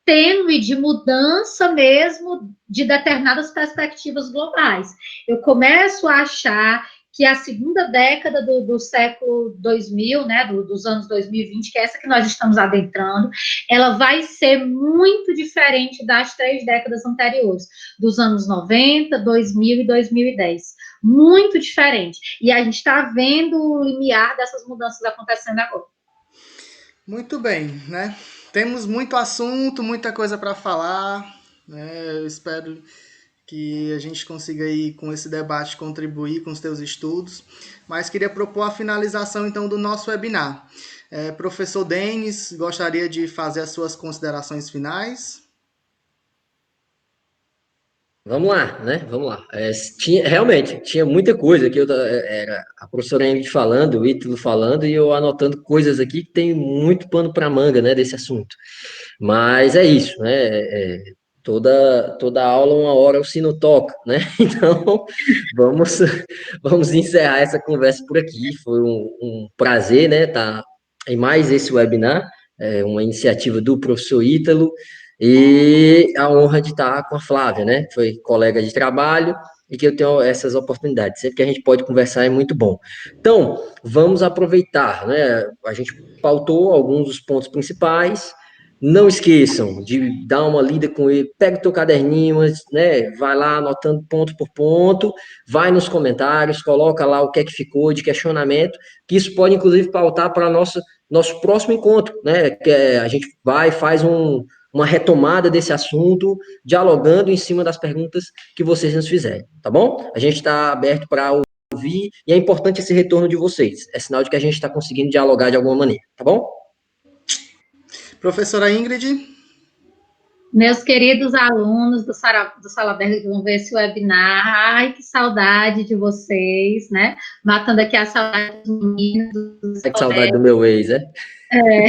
tênue, de mudança mesmo de determinadas perspectivas globais. Eu começo a achar que a segunda década do século 2000, né, dos anos 2020, que é essa que nós estamos adentrando, ela vai ser muito diferente das 3 décadas anteriores, dos anos 90, 2000 e 2010. Muito diferente. E a gente está vendo o limiar dessas mudanças acontecendo agora. Muito bem, né? Temos muito assunto, muita coisa para falar, né? Eu espero que a gente consiga aí com esse debate contribuir com os teus estudos, mas queria propor a finalização então do nosso webinar. Professor Denis, gostaria de fazer as suas considerações finais? Vamos lá, né? Vamos lá. Realmente, tinha muita coisa que era a professora Ingrid falando, o Ítalo falando, e eu anotando coisas aqui que tem muito pano para manga, né, desse assunto. Mas é isso, né? Toda aula, uma hora o sino toca, né? Então, vamos, vamos encerrar essa conversa por aqui. Foi um prazer, né? Tá em mais esse webinar, uma iniciativa do professor Ítalo, e a honra de estar com a Flávia, né? Foi colega de trabalho e que eu tenho essas oportunidades. Sempre que a gente pode conversar é muito bom. Então, vamos aproveitar, né? A gente pautou alguns dos pontos principais. Não esqueçam de dar uma lida com ele, pega o teu caderninho, né? Vai lá anotando ponto por ponto, vai nos comentários, coloca lá o que é que ficou de questionamento, que isso pode inclusive pautar para nosso próximo encontro, né? Que a gente vai faz uma retomada desse assunto, dialogando em cima das perguntas que vocês nos fizerem, tá bom? A gente está aberto para ouvir, e é importante esse retorno de vocês. É sinal de que a gente está conseguindo dialogar de alguma maneira, tá bom? Professora Ingrid? Meus queridos alunos do Salaberry que vão ver esse webinar, ai, que saudade de vocês, né? Matando aqui a saudade dos meninos do Que saudade do meu ex, né? É.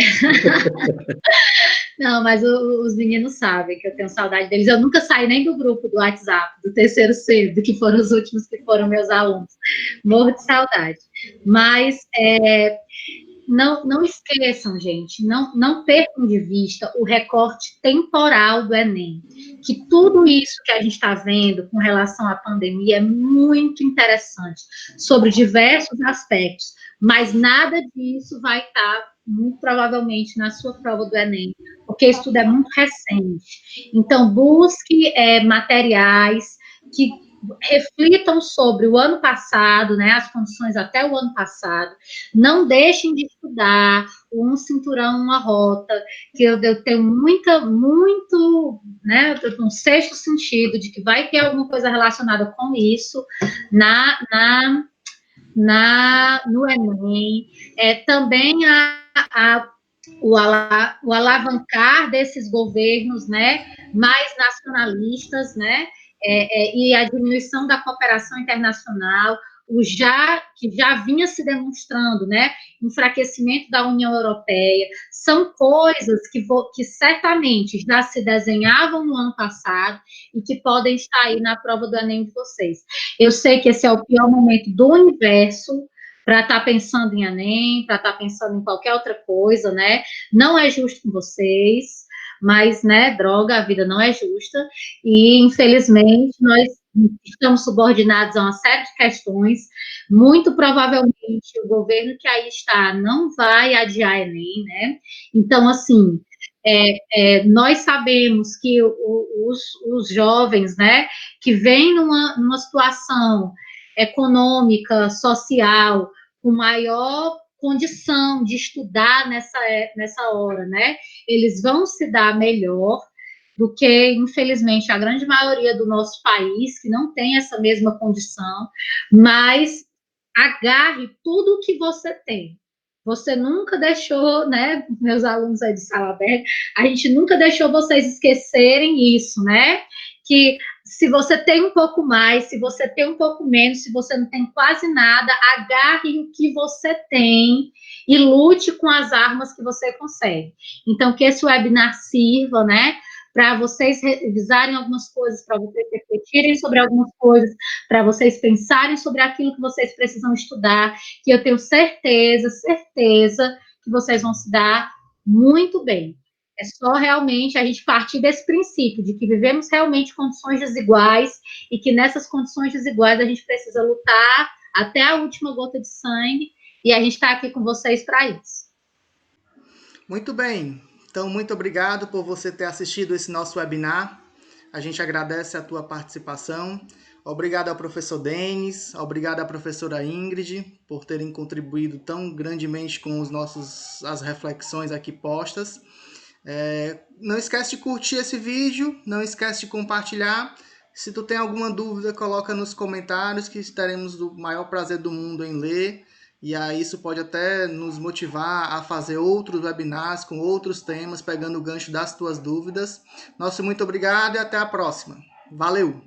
Não, mas os meninos sabem que eu tenho saudade deles. Eu nunca saí nem do grupo do WhatsApp, do terceiro C, do que foram os últimos que foram meus alunos. Morro de saudade. Mas não esqueçam, gente, não percam de vista o recorte temporal do Enem, que tudo isso que a gente está vendo com relação à pandemia é muito interessante, sobre diversos aspectos, mas nada disso vai estar, muito provavelmente, na sua prova do Enem, porque isso tudo é muito recente. Então, busque materiais que reflitam sobre o ano passado, né, as condições até o ano passado, não deixem de estudar um cinturão, uma rota, que eu tenho muito, né, um sexto sentido de que vai ter alguma coisa relacionada com isso no Enem. Também o alavancar desses governos, né, mais nacionalistas, né, e a diminuição da cooperação internacional, que já vinha se demonstrando, né, enfraquecimento da União Europeia, são coisas que certamente já se desenhavam no ano passado e que podem estar aí na prova do Enem de vocês. Eu sei que esse é o pior momento do universo para estar pensando em Enem, para estar pensando em qualquer outra coisa, né? Não é justo com vocês, mas, né, droga, a vida não é justa, e, infelizmente, nós estamos subordinados a uma série de questões, muito provavelmente o governo que aí está não vai adiar Enem, né? Então, assim, nós sabemos que os jovens, né, que vêm numa situação econômica, social, com maior condição de estudar nessa hora, né? Eles vão se dar melhor do que, infelizmente, a grande maioria do nosso país, que não tem essa mesma condição, mas agarre tudo o que você tem. Você nunca deixou, né, meus alunos aí de sala aberta, a gente nunca deixou vocês esquecerem isso, né? Que se você tem um pouco mais, se você tem um pouco menos, se você não tem quase nada, agarre o que você tem e lute com as armas que você consegue. Então, que esse webinar sirva, né, para vocês revisarem algumas coisas, para vocês refletirem sobre algumas coisas, para vocês pensarem sobre aquilo que vocês precisam estudar, que eu tenho certeza que vocês vão se dar muito bem. É só realmente a gente partir desse princípio de que vivemos realmente condições desiguais e que nessas condições desiguais a gente precisa lutar até a última gota de sangue, e a gente está aqui com vocês para isso. Muito bem. Então, muito obrigado por você ter assistido esse nosso webinar. A gente agradece a tua participação. Obrigado ao professor Denis, obrigado à professora Ingrid por terem contribuído tão grandemente com as reflexões aqui postas. Não esquece de curtir esse vídeo, não esquece de compartilhar. Se tu tem alguma dúvida, coloca nos comentários que estaremos do maior prazer do mundo em ler. E aí isso pode até nos motivar a fazer outros webinars com outros temas, pegando o gancho das tuas dúvidas. Nosso muito obrigado e até a próxima. Valeu!